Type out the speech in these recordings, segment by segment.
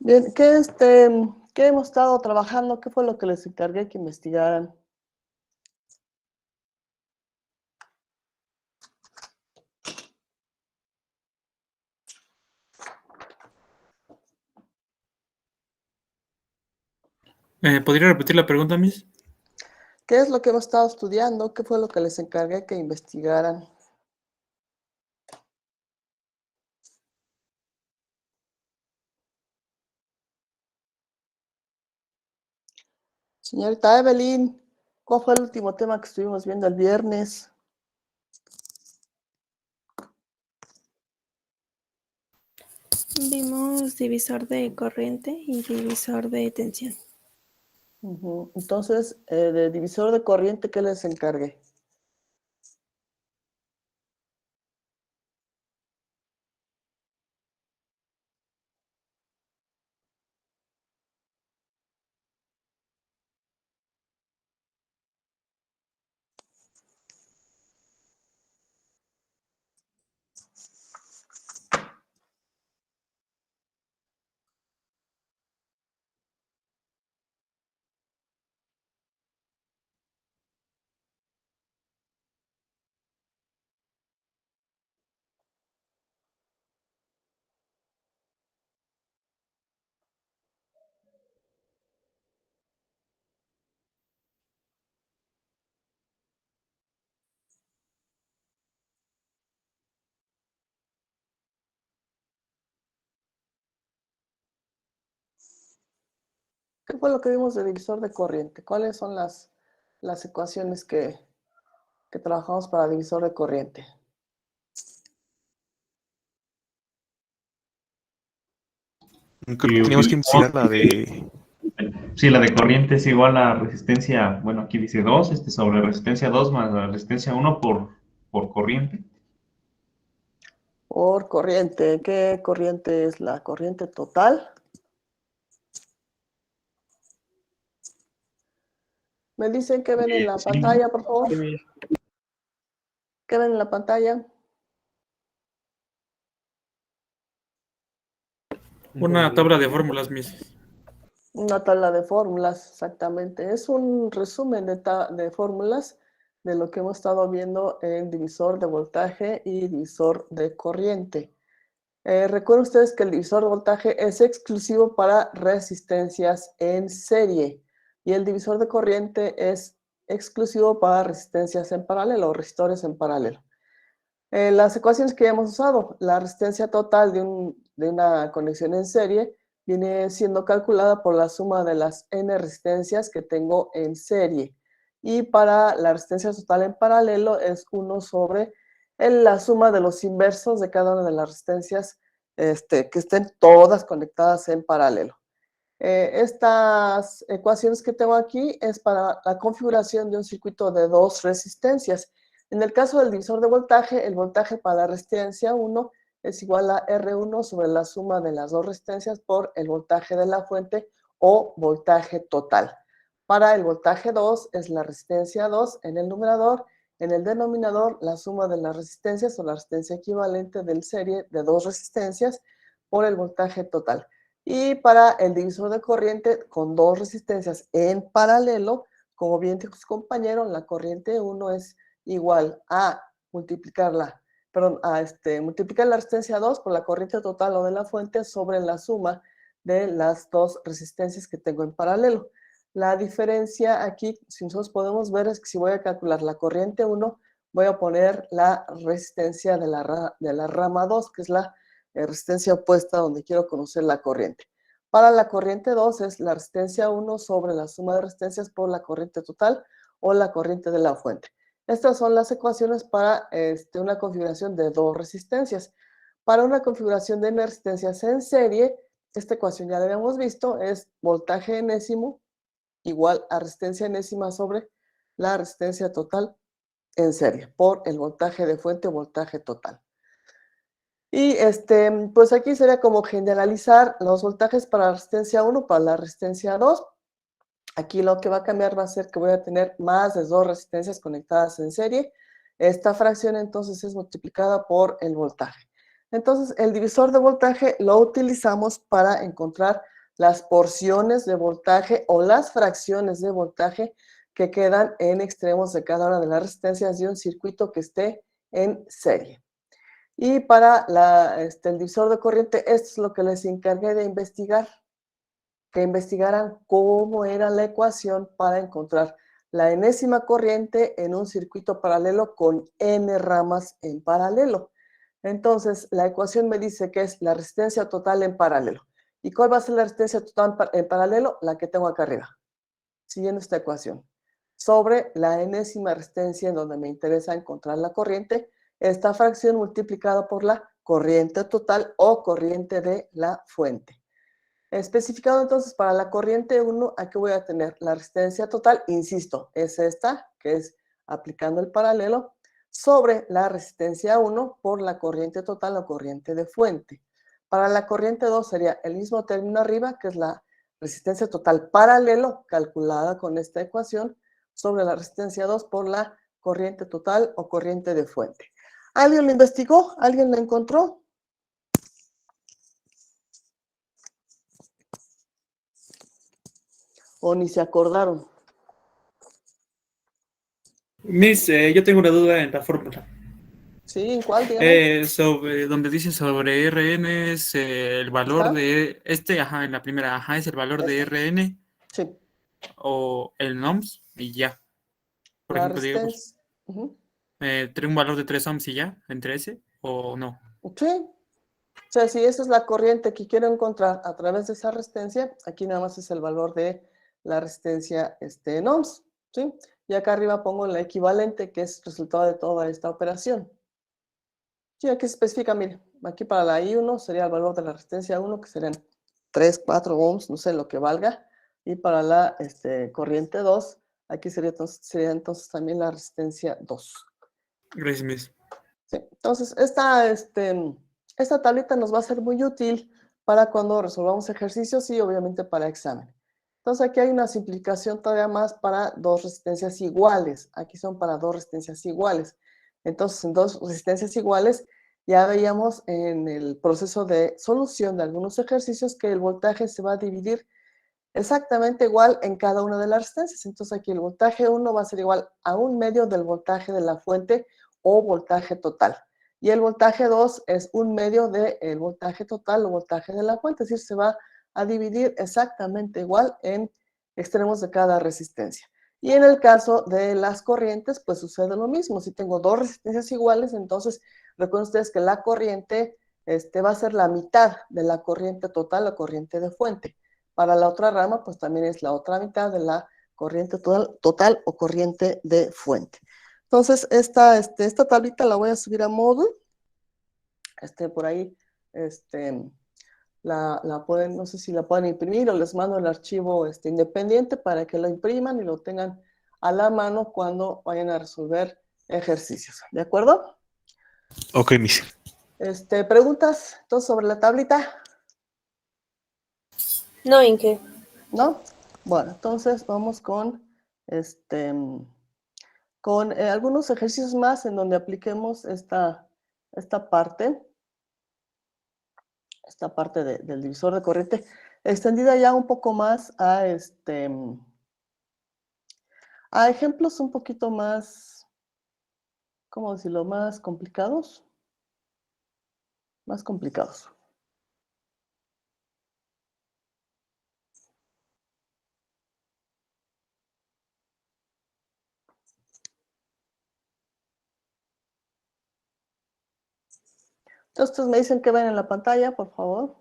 Bien, ¿qué hemos estado trabajando? ¿Qué fue lo que les encargué que investigaran? ¿Podría repetir la pregunta, Miss? ¿Qué es lo que hemos estado estudiando? ¿Qué fue lo que les encargué que investigaran? Señorita Evelyn, ¿cuál fue el último tema que estuvimos viendo el viernes? Vimos divisor de corriente y divisor de tensión. Entonces, de divisor de corriente, ¿qué les encargué? ¿Qué fue lo que vimos de divisor de corriente? ¿Cuáles son las ecuaciones que trabajamos para divisor de corriente? Teníamos que investigar la de... Sí, la de corriente es igual a resistencia, bueno, aquí dice 2 sobre resistencia 2 más la resistencia 1 por corriente. Por corriente, ¿qué corriente es la corriente total? ¿Me dicen qué ven en la Sí. pantalla, por favor? ¿Qué ven en la pantalla? Una tabla de fórmulas, Miss. Una tabla de fórmulas, exactamente. Es un resumen de fórmulas de lo que hemos estado viendo en divisor de voltaje y divisor de corriente. Recuerden ustedes que el divisor de voltaje es exclusivo para resistencias en serie y el divisor de corriente es exclusivo para resistencias en paralelo o resistores en paralelo. Las ecuaciones que hemos usado, la resistencia total de una conexión en serie viene siendo calculada por la suma de las n resistencias que tengo en serie. Y para la resistencia total en paralelo es 1 sobre la suma de los inversos de cada una de las resistencias que estén todas conectadas en paralelo. Estas ecuaciones que tengo aquí es para la configuración de un circuito de dos resistencias. En el caso del divisor de voltaje, el voltaje para la resistencia 1 es igual a R1 sobre la suma de las dos resistencias por el voltaje de la fuente o voltaje total. Para el voltaje 2 es la resistencia 2 en el numerador, en el denominador la suma de las resistencias o la resistencia equivalente del serie de dos resistencias por el voltaje total. Y para el divisor de corriente con dos resistencias en paralelo, como bien dijo su compañero, la corriente 1 es igual a multiplicar la resistencia 2 por la corriente total o de la fuente sobre la suma de las dos resistencias que tengo en paralelo. La diferencia aquí, si nosotros podemos ver, es que si voy a calcular la corriente 1, voy a poner la resistencia de la rama 2, que es la resistencia opuesta donde quiero conocer la corriente. Para la corriente 2 es la resistencia 1 sobre la suma de resistencias por la corriente total o la corriente de la fuente. Estas son las ecuaciones para una configuración de dos resistencias. Para una configuración de resistencias en serie, esta ecuación ya la habíamos visto, es voltaje enésimo igual a resistencia enésima sobre la resistencia total en serie por el voltaje de fuente o voltaje total. Y pues aquí sería como generalizar los voltajes para la resistencia 1 para la resistencia 2. Aquí lo que va a cambiar va a ser que voy a tener más de dos resistencias conectadas en serie. Esta fracción entonces es multiplicada por el voltaje. Entonces el divisor de voltaje lo utilizamos para encontrar las porciones de voltaje o las fracciones de voltaje que quedan en extremos de cada una de las resistencias de un circuito que esté en serie. Y para el divisor de corriente, esto es lo que les encargué de investigar, que investigaran cómo era la ecuación para encontrar la enésima corriente en un circuito paralelo con n ramas en paralelo. Entonces, la ecuación me dice que es la resistencia total en paralelo. ¿Y cuál va a ser la resistencia total en paralelo? La que tengo acá arriba, siguiendo esta ecuación. Sobre la enésima resistencia en donde me interesa encontrar la corriente, esta fracción multiplicada por la corriente total o corriente de la fuente. Especificado entonces para la corriente 1, aquí voy a tener la resistencia total, insisto, es esta, que es aplicando el paralelo, sobre la resistencia 1 por la corriente total o corriente de fuente. Para la corriente 2 sería el mismo término arriba, que es la resistencia total paralelo, calculada con esta ecuación, sobre la resistencia 2 por la corriente total o corriente de fuente. ¿Alguien lo investigó? ¿Alguien lo encontró? ¿O ni se acordaron? Miss, yo tengo una duda en la fórmula. ¿Sí? ¿En cuál, dígame? Sobre donde dice sobre Rn es el valor ¿Está? de en la primera, es el valor de Rn Sí. o el NOMS y ya. Por La ejemplo, digamos, resistencia. Ujú. tiene un valor de 3 ohms y ya, entre ese, o no. Sí. O sea, si esa es la corriente que quiero encontrar a través de esa resistencia, aquí nada más es el valor de la resistencia en ohms, ¿sí? Y acá arriba pongo la equivalente, que es resultado de toda esta operación. Sí, aquí se especifica, mire, aquí para la I1 sería el valor de la resistencia 1, que serían 3, 4 ohms, no sé lo que valga. Y para la corriente 2, aquí sería entonces también la resistencia 2. Gracias, Miss. Sí. Entonces, esta tablita nos va a ser muy útil para cuando resolvamos ejercicios y obviamente para examen. Entonces, aquí hay una simplificación todavía más para dos resistencias iguales. Aquí son para dos resistencias iguales. Entonces, en dos resistencias iguales, ya veíamos en el proceso de solución de algunos ejercicios que el voltaje se va a dividir exactamente igual en cada una de las resistencias. Entonces, aquí el voltaje 1 va a ser igual a 1/2 del voltaje de la fuente o voltaje total. Y el voltaje 2 es 1/2 del voltaje total o voltaje de la fuente, es decir, se va a dividir exactamente igual en extremos de cada resistencia. Y en el caso de las corrientes, pues sucede lo mismo. Si tengo dos resistencias iguales, entonces recuerden ustedes que la corriente va a ser la mitad de la corriente total o corriente de fuente. Para la otra rama, pues también es la otra mitad de la corriente total o corriente de fuente. Entonces, esta tablita la voy a subir a Moodle. Por ahí, la pueden, no sé si la pueden imprimir o les mando el archivo independiente para que lo impriman y lo tengan a la mano cuando vayan a resolver ejercicios. ¿De acuerdo? Ok, Miss. ¿Preguntas entonces sobre la tablita? No, Inge. ¿No? Bueno, entonces vamos con algunos ejercicios más en donde apliquemos esta parte del divisor de corriente, extendida ya un poco más a ejemplos un poquito más, ¿cómo decirlo? Más complicados. Más complicados. Entonces, ustedes me dicen que ven en la pantalla, por favor.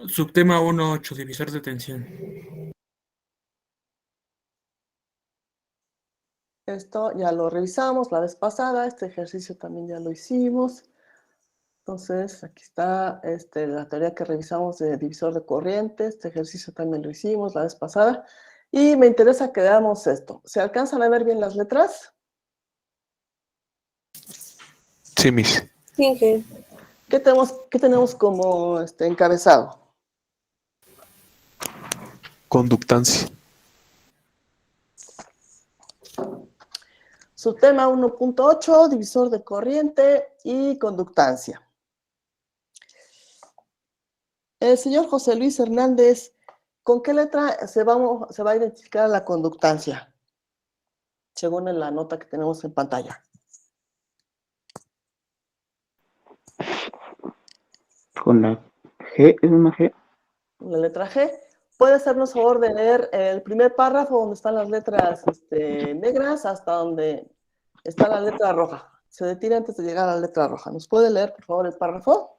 Subtema 1.8, divisor de tensión. Esto ya lo revisamos la vez pasada, este ejercicio también ya lo hicimos. Entonces, aquí está la teoría que revisamos de divisor de corriente. Este ejercicio también lo hicimos la vez pasada. Y me interesa que veamos esto. ¿Se alcanzan a ver bien las letras? Sí, Miss. Inge. ¿Qué tenemos como encabezado? Conductancia. Subtema 1.8, divisor de corriente y conductancia. El señor José Luis Hernández ¿Con qué letra se va a identificar la conductancia? Según en la nota que tenemos en pantalla. Con la G, ¿es una G? La letra G. ¿Puede hacernos favor de leer el primer párrafo donde están las letras negras hasta donde está la letra roja? Se detiene antes de llegar a la letra roja. ¿Nos puede leer, por favor, el párrafo?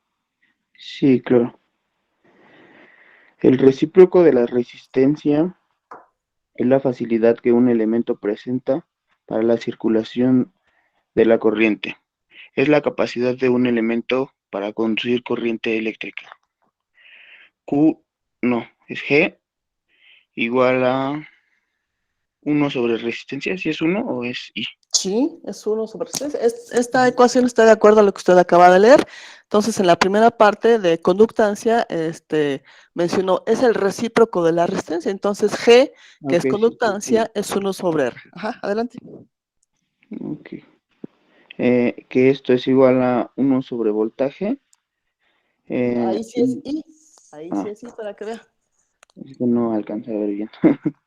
Sí, claro. El recíproco de la resistencia es la facilidad que un elemento presenta para la circulación de la corriente. Es la capacidad de un elemento para conducir corriente eléctrica. Es G igual a 1 sobre resistencia, ¿si es 1 o es I? Sí, es 1 sobre 6. Esta ecuación está de acuerdo a lo que usted acaba de leer. Entonces, en la primera parte de conductancia, mencionó, es el recíproco de la resistencia. Entonces, G, que es Ok, sí, conductancia, es 1 sobre R. Ajá, adelante. ok. Que esto es igual a 1 sobre voltaje. Ahí sí es I. Ahí sí es I para que vea. Es que no alcanza a ver bien.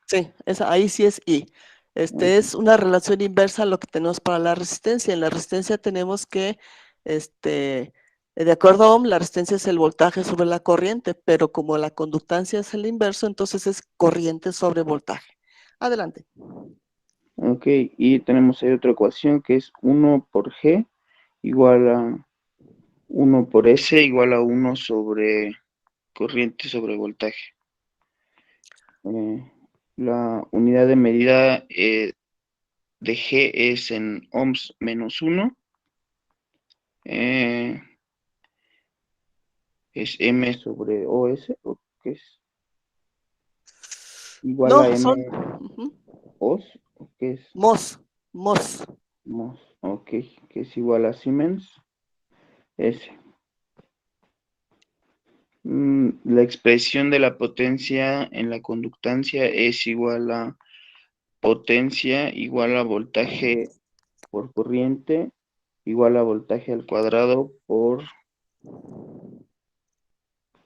Sí, ahí sí es I. Es una relación inversa a lo que tenemos para la resistencia. En la resistencia tenemos que, de acuerdo a Ohm, la resistencia es el voltaje sobre la corriente, pero como la conductancia es el inverso, entonces es corriente sobre voltaje. Adelante. Ok, y tenemos ahí otra ecuación que es 1 por G igual a 1 por S igual a 1 sobre corriente sobre voltaje. La unidad de medida de G es en ohms menos 1. Es M sobre OS, ¿o qué es? Igual a No, M OS, ¿o qué es? Mos. Mos, ok, que es igual a Siemens S. La expresión de la potencia en la conductancia es igual a potencia igual a voltaje por corriente igual a voltaje al cuadrado por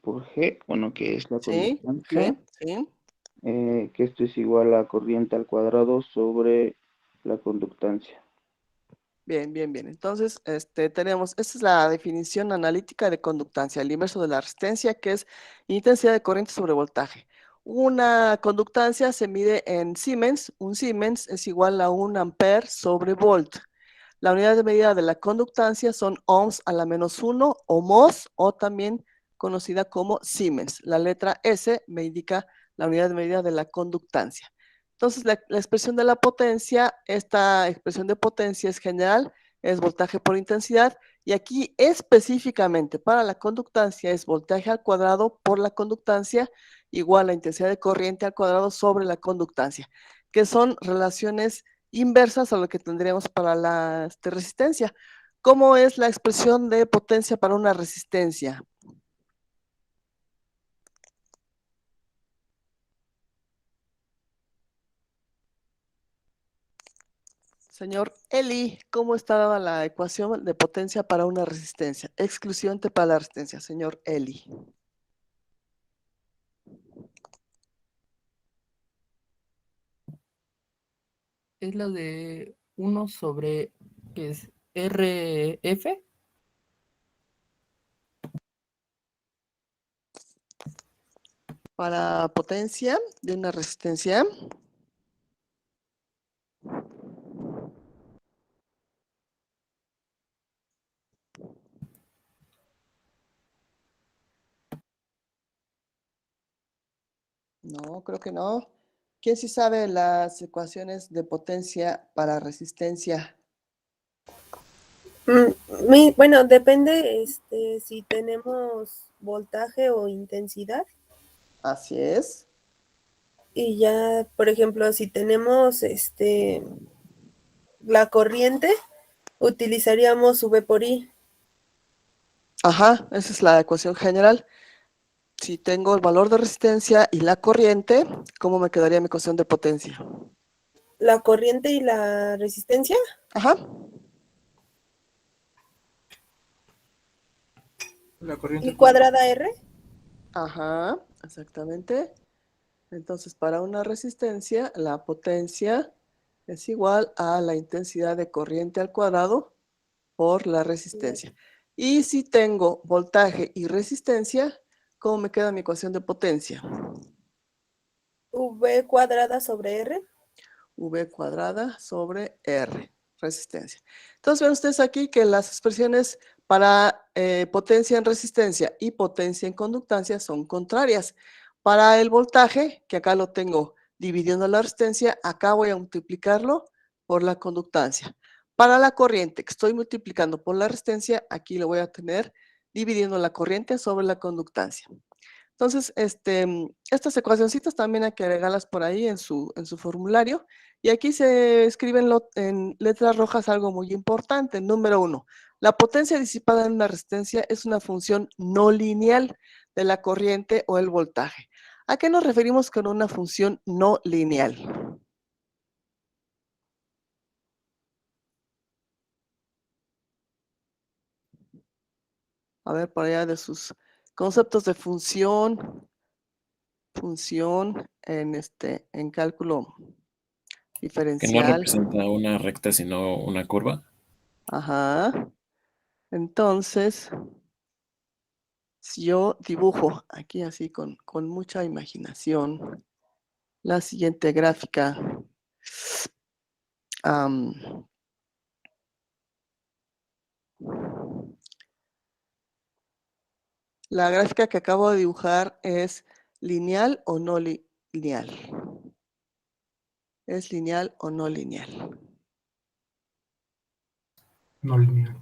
G, bueno, que es la Sí, conductancia, G, sí. que esto es igual a corriente al cuadrado sobre la conductancia. Bien, bien, bien. Entonces, tenemos, esta es la definición analítica de conductancia, el inverso de la resistencia, que es intensidad de corriente sobre voltaje. Una conductancia se mide en Siemens. Un Siemens es igual a 1 ampere sobre volt. La unidad de medida de la conductancia son ohms a la menos 1 o mos, o también conocida como Siemens. La letra S me indica la unidad de medida de la conductancia. Entonces, la expresión de la potencia, esta expresión de potencia es general, es voltaje por intensidad, y aquí específicamente para la conductancia es voltaje al cuadrado por la conductancia igual a intensidad de corriente al cuadrado sobre la conductancia, que son relaciones inversas a lo que tendríamos para la resistencia. ¿Cómo es la expresión de potencia para una resistencia? Señor Eli, ¿cómo está dada la ecuación de potencia para una resistencia? Exclusivamente para la resistencia, señor Eli. Es la de 1 sobre, ¿qué es? RF. Para potencia de una resistencia. No, creo que no. ¿Quién sí sabe las ecuaciones de potencia para resistencia? Bueno, depende si tenemos voltaje o intensidad. Así es. Y ya, por ejemplo, si tenemos la corriente, utilizaríamos V por I. Ajá, esa es la ecuación general. Si tengo el valor de resistencia y la corriente, ¿cómo me quedaría mi ecuación de potencia? La corriente y la resistencia. Ajá. La corriente Y al cuadrado. cuadrada R. Ajá, exactamente. Entonces, para una resistencia, la potencia es igual a la intensidad de corriente al cuadrado por la resistencia. Y si tengo voltaje y resistencia, ¿cómo me queda mi ecuación de potencia? V cuadrada sobre R. V cuadrada sobre R, resistencia. Entonces ven ustedes aquí que las expresiones para potencia en resistencia y potencia en conductancia son contrarias. Para el voltaje, que acá lo tengo dividiendo la resistencia, acá voy a multiplicarlo por la conductancia. Para la corriente, que estoy multiplicando por la resistencia, aquí lo voy a tener dividiendo la corriente sobre la conductancia. Entonces, estas ecuacioncitas también hay que agregarlas por ahí en su formulario. Y aquí se escriben en letras rojas algo muy importante. Número 1, la potencia disipada en una resistencia es una función no lineal de la corriente o el voltaje. ¿A qué nos referimos con una función no lineal? A ver, por allá de sus conceptos de función en cálculo Que no diferencial. representa una recta, sino una curva. Ajá. Entonces, si yo dibujo aquí así con mucha imaginación la siguiente gráfica, la gráfica que acabo de dibujar es lineal o no lineal. ¿Es lineal o no lineal? No lineal.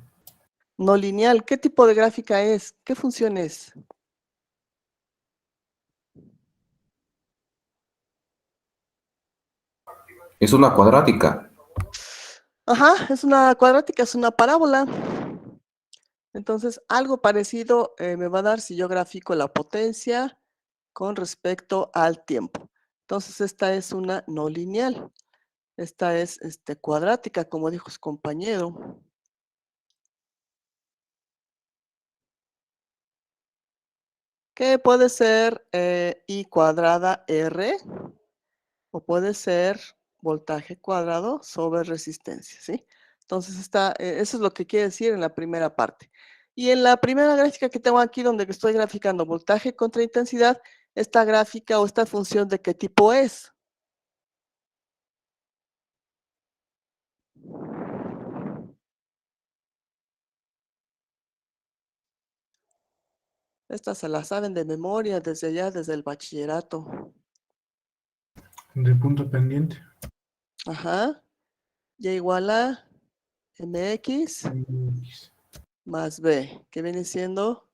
No lineal. ¿Qué tipo de gráfica es? ¿Qué función es? Es una cuadrática. Ajá, es una cuadrática, es una parábola. Entonces, algo parecido me va a dar si yo grafico la potencia con respecto al tiempo. Entonces, esta es una no lineal. Esta es cuadrática, como dijo su compañero. Que puede ser I cuadrada R o puede ser voltaje cuadrado sobre resistencia, ¿sí? Entonces, eso es lo que quiere decir en la primera parte. Y en la primera gráfica que tengo aquí, donde estoy graficando voltaje contra intensidad, esta gráfica o esta función, ¿de qué tipo es? Estas se las saben de memoria desde allá, desde el bachillerato. De punto pendiente. Ajá. Y igual a mx X. más b, que viene siendo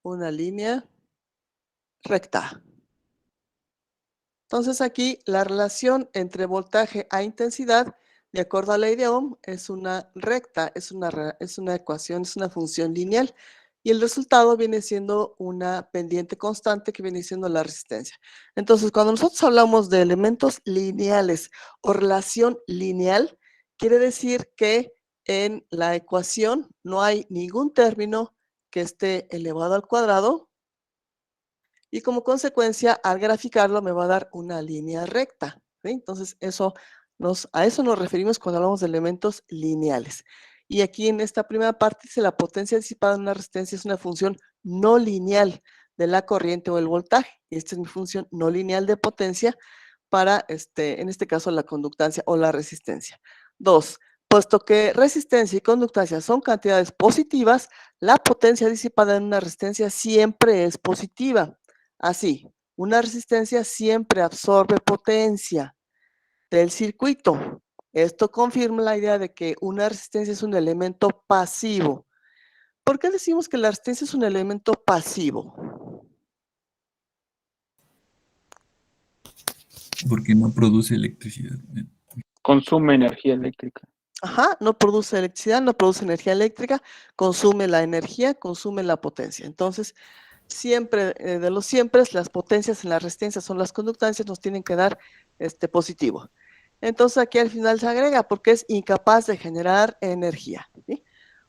una línea recta. Entonces aquí la relación entre voltaje a intensidad, de acuerdo a la ley de Ohm, es una recta, es una ecuación, es una función lineal. Y el resultado viene siendo una pendiente constante que viene siendo la resistencia. Entonces, cuando nosotros hablamos de elementos lineales o relación lineal, quiere decir que en la ecuación no hay ningún término que esté elevado al cuadrado, y como consecuencia, al graficarlo me va a dar una línea recta, ¿sí? Entonces, a eso nos referimos cuando hablamos de elementos lineales. Y aquí en esta primera parte dice la potencia disipada en una resistencia es una función no lineal de la corriente o el voltaje. Y esta es mi función no lineal de potencia para, en este caso, la conductancia o la resistencia. 2. Puesto que resistencia y conductancia son cantidades positivas, la potencia disipada en una resistencia siempre es positiva. Así, una resistencia siempre absorbe potencia del circuito. Esto confirma la idea de que una resistencia es un elemento pasivo. ¿Por qué decimos que la resistencia es un elemento pasivo? Porque no produce electricidad. Consume energía eléctrica. Ajá, no produce electricidad, no produce energía eléctrica, consume la energía, consume la potencia. Entonces, siempre, de los siempre, las potencias en la resistencia son las conductancias, nos tienen que dar positivo. Entonces, aquí al final se agrega porque es incapaz de generar energía, ¿sí?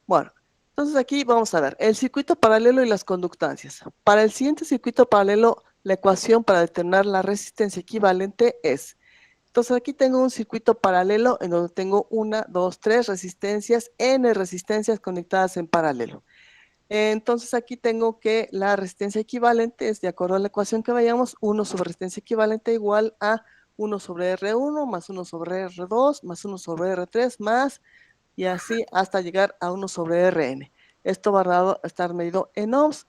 Bueno, entonces aquí vamos a ver el circuito paralelo y las conductancias. Para el siguiente circuito paralelo la ecuación para determinar la resistencia equivalente es, entonces aquí tengo un circuito paralelo en donde tengo 1, 2, 3 resistencias, n resistencias conectadas en paralelo. Entonces aquí tengo que la resistencia equivalente es, de acuerdo a la ecuación que vayamos, 1 sobre resistencia equivalente igual a 1 sobre R1 más 1 sobre R2 más 1 sobre R3 más, y así hasta llegar a 1 sobre Rn. Esto va a estar medido en ohms.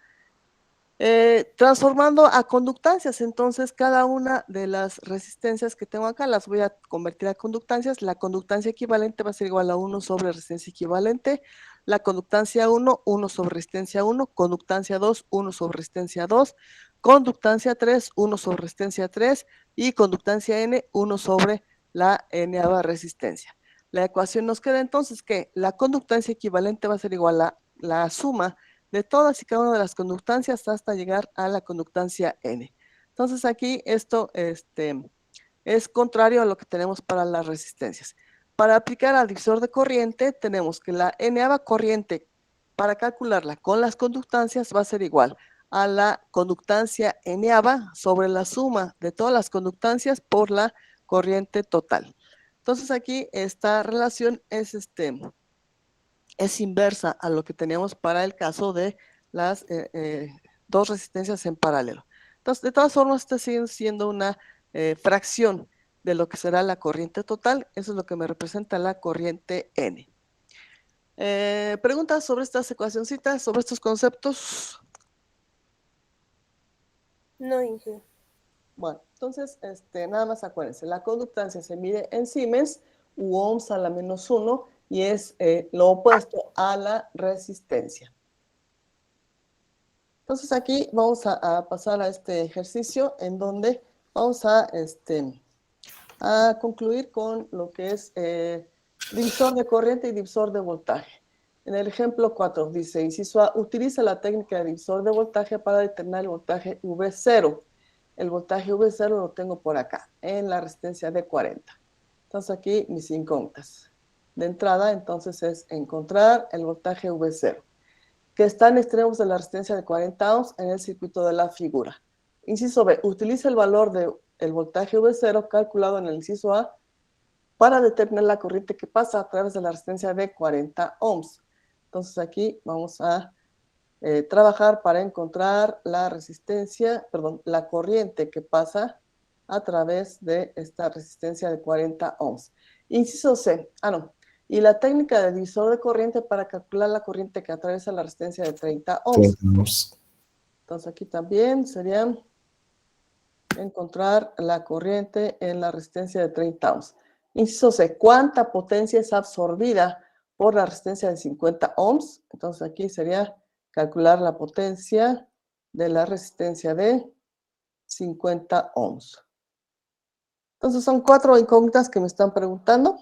Transformando a conductancias, entonces cada una de las resistencias que tengo acá las voy a convertir a conductancias. La conductancia equivalente va a ser igual a 1 sobre resistencia equivalente. La conductancia 1, 1 sobre resistencia 1. Conductancia 2, 1 sobre resistencia 2. Conductancia 3, 1 sobre resistencia 3. Y conductancia n, 1 sobre la n-ava resistencia. La ecuación nos queda entonces que la conductancia equivalente va a ser igual a la suma de todas y cada una de las conductancias hasta llegar a la conductancia n. Entonces aquí esto es contrario a lo que tenemos para las resistencias. Para aplicar al divisor de corriente tenemos que la n-ava corriente, para calcularla con las conductancias, va a ser igual a la conductancia n-ava sobre la suma de todas las conductancias por la corriente total. Entonces aquí esta relación es inversa a lo que teníamos para el caso de las dos resistencias en paralelo. Entonces, de todas formas, esta sigue siendo una fracción de lo que será la corriente total. Eso es lo que me representa la corriente N. ¿Preguntas sobre estas ecuacioncitas, sobre estos conceptos? No, Inge. Bueno, entonces, nada más acuérdense, la conductancia se mide en Siemens u ohms a la menos 1 y es lo opuesto a la resistencia. Entonces aquí vamos a pasar a este ejercicio en donde vamos a concluir con lo que es divisor de corriente y divisor de voltaje. En el ejemplo 4 dice, inciso A, utiliza la técnica de divisor de voltaje para determinar el voltaje V0. El voltaje V0 lo tengo por acá, en la resistencia de 40. Entonces aquí mis incógnitas. De entrada, entonces, es encontrar el voltaje V0, que está en extremos de la resistencia de 40 ohms en el circuito de la figura. Inciso B, utiliza el valor del voltaje V0 calculado en el inciso A para determinar la corriente que pasa a través de la resistencia de 40 ohms. Entonces aquí vamos a trabajar para encontrar la la corriente que pasa a través de esta resistencia de 40 ohms. Inciso C, y la técnica de divisor de corriente para calcular la corriente que atraviesa la resistencia de 30 ohms. Entonces aquí también sería encontrar la corriente en la resistencia de 30 ohms. Inciso C, ¿cuánta potencia es absorbida por la resistencia de 50 ohms? Entonces aquí sería calcular la potencia de la resistencia de 50 ohms. Entonces son 4 incógnitas que me están preguntando.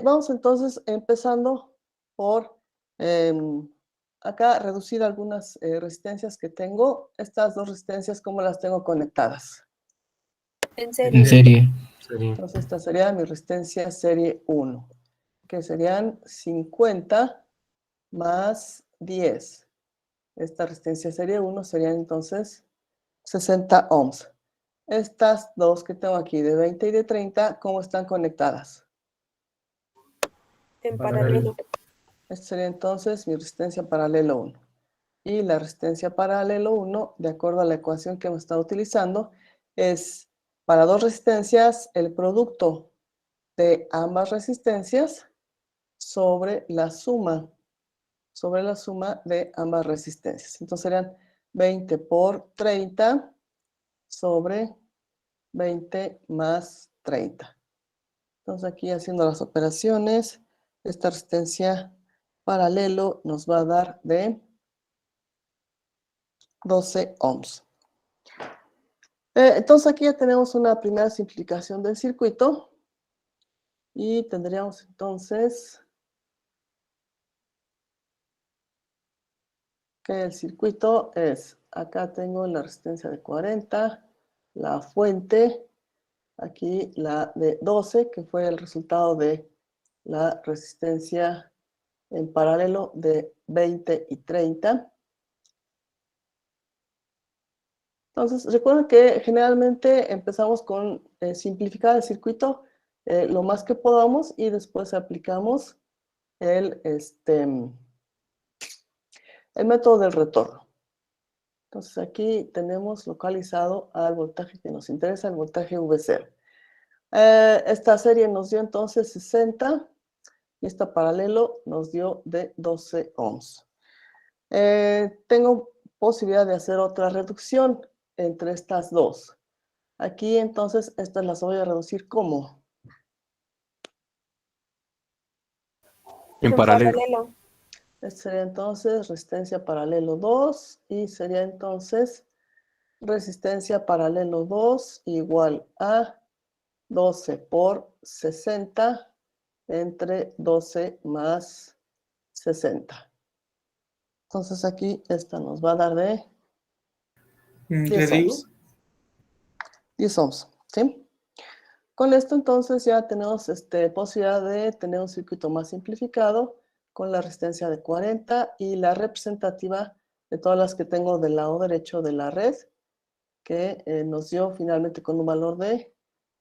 Vamos entonces empezando por acá reducir algunas resistencias que tengo. Estas dos resistencias, ¿cómo las tengo conectadas? En serio. En serie. Entonces esta sería mi resistencia serie 1, que serían 50 más 10. Esta resistencia serie 1 serían entonces 60 ohms. Estas dos que tengo aquí, de 20 y de 30, ¿cómo están conectadas? En paralelo. Esta sería entonces mi resistencia paralelo 1. Y la resistencia paralelo 1, de acuerdo a la ecuación que hemos estado utilizando, es para dos resistencias el producto de ambas resistencias sobre la suma de ambas resistencias. Entonces serían 20 por 30 sobre 20 más 30. Entonces aquí haciendo las operaciones, esta resistencia paralelo nos va a dar de 12 ohms. Entonces aquí ya tenemos una primera simplificación del circuito y tendríamos entonces que el circuito es, acá tengo la resistencia de 40, la fuente, aquí la de 12, que fue el resultado de la resistencia en paralelo de 20 y 30. Entonces, recuerden que generalmente empezamos con simplificar el circuito lo más que podamos y después aplicamos el método del retorno. Entonces, aquí tenemos localizado al voltaje que nos interesa, el voltaje V0. Esta serie nos dio entonces 60 y esta paralelo nos dio de 12 ohms. Tengo posibilidad de hacer otra reducción entre estas dos. Aquí entonces estas las voy a reducir ¿cómo? En paralelo. Este sería entonces resistencia paralelo 2 y sería entonces resistencia paralelo 2 igual a 12 por 60 entre 12 más 60. Entonces aquí esta nos va a dar de 10 ohms. 10 ohms, ¿sí? Con esto entonces ya tenemos posibilidad de tener un circuito más simplificado con la resistencia de 40 y la representativa de todas las que tengo del lado derecho de la red, que nos dio finalmente con un valor de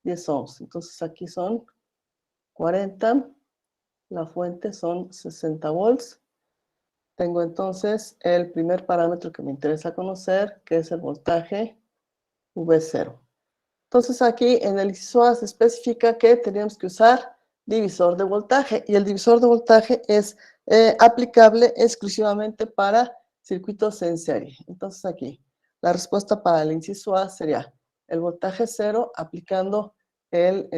10 ohms. Entonces aquí son 40, la fuente son 60 volts. Tengo entonces el primer parámetro que me interesa conocer, que es el voltaje V0. Entonces aquí en el inciso A se especifica que tenemos que usar divisor de voltaje y el divisor de voltaje es aplicable exclusivamente para circuitos en serie. Entonces aquí la respuesta para el inciso A sería el voltaje 0 aplicando el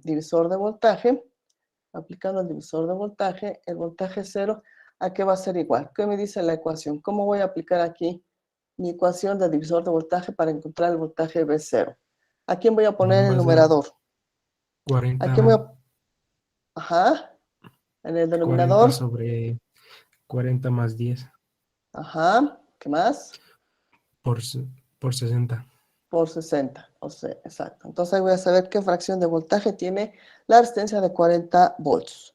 divisor de voltaje. Aplicando el divisor de voltaje, el voltaje 0, ¿a qué va a ser igual? ¿Qué me dice la ecuación? ¿Cómo voy a aplicar aquí mi ecuación del divisor de voltaje para encontrar el voltaje V0? ¿A quién voy a poner el numerador? 40, ¿A quién voy a...? Ajá. En el 40 denominador. sobre 40 más 10 Ajá. ¿Qué más? por 60. Por 60. O sea, exacto. Entonces ahí voy a saber qué fracción de voltaje tiene la resistencia de 40 volts.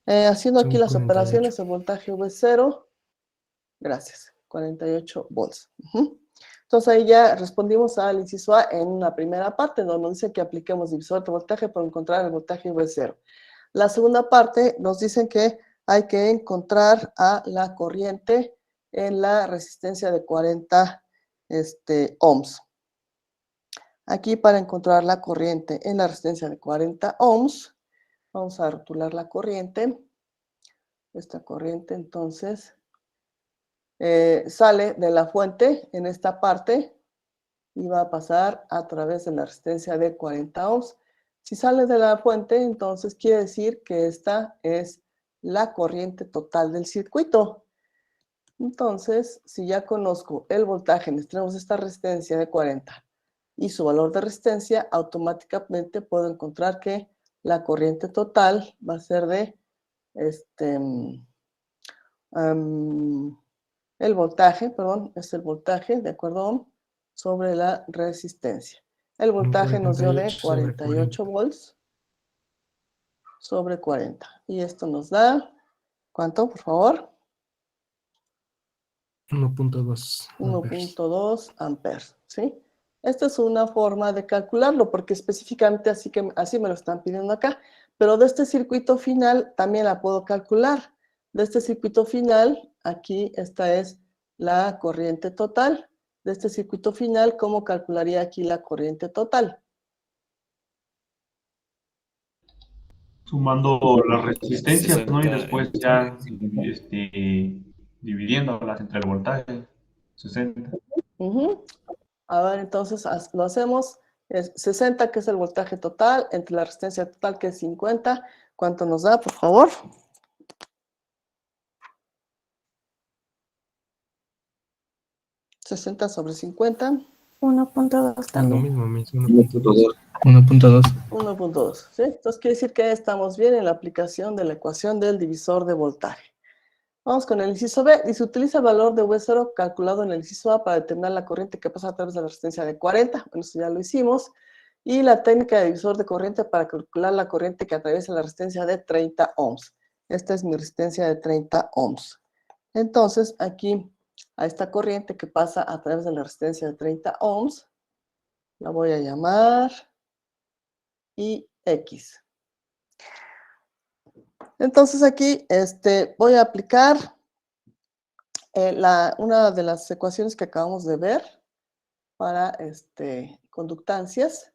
Haciendo aquí Son las 48. operaciones, el voltaje V0. Gracias. 48 volts. Entonces ahí ya respondimos al inciso A en la primera parte, donde nos dice que apliquemos divisor de voltaje para encontrar el voltaje V0. La segunda parte nos dicen que hay que encontrar a la corriente en la resistencia de 40 ohms. Aquí para encontrar la corriente en la resistencia de 40 ohms, vamos a rotular la corriente. Esta corriente entonces sale de la fuente en esta parte y va a pasar a través de la resistencia de 40 ohms. Si sale de la fuente, entonces quiere decir que esta es la corriente total del circuito. Entonces, si ya conozco el voltaje en extremos de esta resistencia de 40 y su valor de resistencia, automáticamente puedo encontrar que la corriente total va a ser de el voltaje, perdón, es el voltaje, de acuerdo a ohm, sobre la resistencia. El voltaje nos dio de 48 volts sobre 40. Y esto nos da, ¿cuánto, por favor? 1.2 1.2 amperes, ¿sí? Esta es una forma de calcularlo, porque específicamente así me lo están pidiendo acá, pero de este circuito final también la puedo calcular. De este circuito final, aquí esta es la corriente total. De este circuito final, ¿cómo calcularía aquí la corriente total? Sumando las resistencias, ¿no? Y 60 después ya dividiéndolas entre el voltaje, 60. A ver, entonces lo hacemos. Es 60, que es el voltaje total, entre la resistencia total, que es 50. ¿Cuánto nos da, por favor? 60 sobre 50. 1.2 Es lo también. mismo, 1.2. 1.2. 1.2, ¿sí? Entonces quiere decir que estamos bien en la aplicación de la ecuación del divisor de voltaje. Vamos con el inciso B. Dice, utiliza el valor de V0 calculado en el inciso A para determinar la corriente que pasa a través de la resistencia de 40. Bueno, eso ya lo hicimos. Y la técnica de divisor de corriente para calcular la corriente que atraviesa la resistencia de 30 ohms. Esta es mi resistencia de 30 ohms. Entonces, aquí a esta corriente que pasa a través de la resistencia de 30 ohms. La voy a llamar IX. Entonces aquí voy a aplicar una de las ecuaciones que acabamos de ver para conductancias,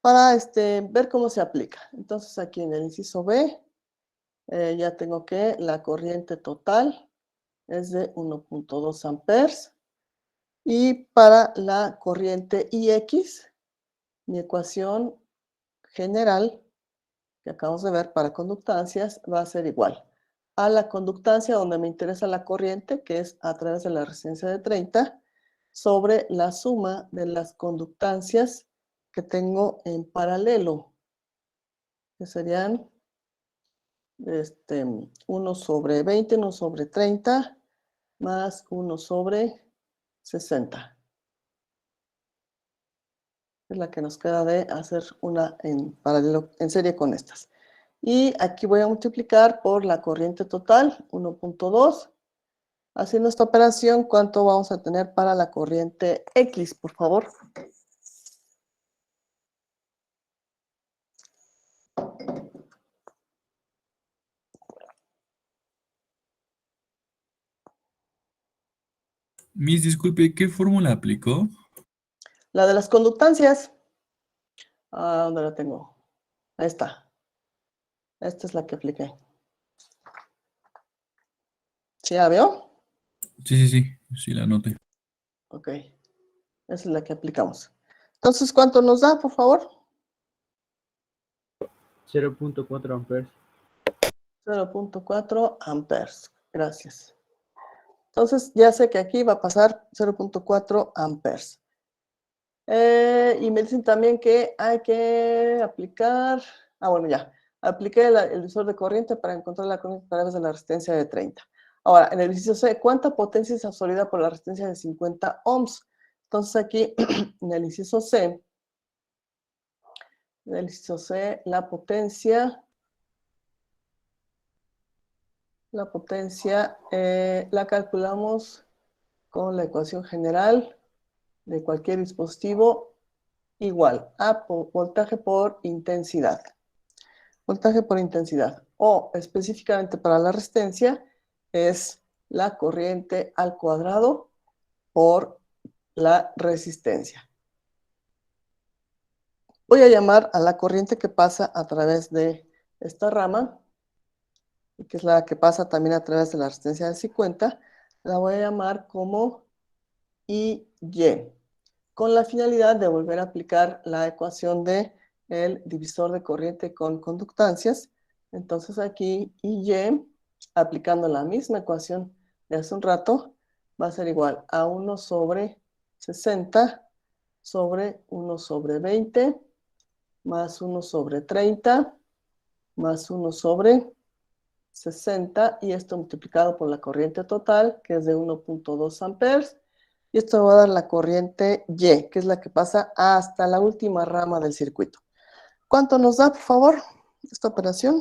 para ver cómo se aplica. Entonces aquí en el inciso B ya tengo que la corriente total es de 1.2 amperes. Y para la corriente IX, mi ecuación general que acabamos de ver para conductancias va a ser igual a la conductancia donde me interesa la corriente, que es a través de la resistencia de 30, sobre la suma de las conductancias que tengo en paralelo, que serían 1 sobre 20, 1 sobre 30, más 1 sobre 60. Es la que nos queda de hacer una en paralelo, en serie con estas. Y aquí voy a multiplicar por la corriente total, 1.2. Haciendo esta operación, ¿cuánto vamos a tener para la corriente X, por favor? Miss, disculpe, ¿qué fórmula aplicó? La de las conductancias. ¿Dónde la tengo? Ahí está. Esta es la que apliqué. ¿Sí la veo? Sí, la anoté. Ok. Esa es la que aplicamos. Entonces, ¿cuánto nos da, por favor? 0.4 amperes. 0.4 amperes. Gracias. Entonces, ya sé que aquí va a pasar 0.4 amperes. Y me dicen también que hay que aplicar... bueno, ya. Apliqué el divisor de corriente para encontrar la corriente a través de la resistencia de 30. Ahora, en el ejercicio C, ¿cuánta potencia es absorbida por la resistencia de 50 ohms? Entonces aquí, en el inciso C, la potencia la calculamos con la ecuación general de cualquier dispositivo igual a voltaje por intensidad. Voltaje por intensidad. O específicamente para la resistencia es la corriente al cuadrado por la resistencia. Voy a llamar a la corriente que pasa a través de esta rama, que es la que pasa también a través de la resistencia de 50, la voy a llamar como IY, con la finalidad de volver a aplicar la ecuación de el divisor de corriente con conductancias. Entonces aquí IY, aplicando la misma ecuación de hace un rato, va a ser igual a 1 sobre 60 sobre 1 sobre 20 más 1 sobre 30 más 1 sobre 60 y esto multiplicado por la corriente total, que es de 1.2 amperes. Y esto va a dar la corriente Y, que es la que pasa hasta la última rama del circuito. ¿Cuánto nos da, por favor, esta operación?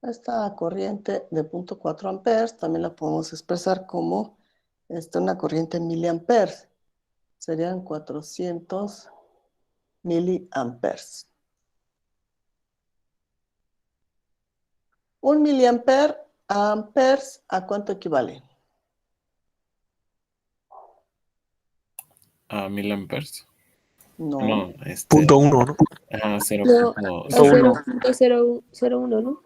Esta corriente de 0.4 amperes también la podemos expresar como una corriente en miliamperes. Serían 400 miliamperes. Un miliamper a amperes, ¿a cuánto equivale? A 1000 amperes. No. No, Punto uno, ¿no? Ajá, 0. No, a 0.001, ¿no?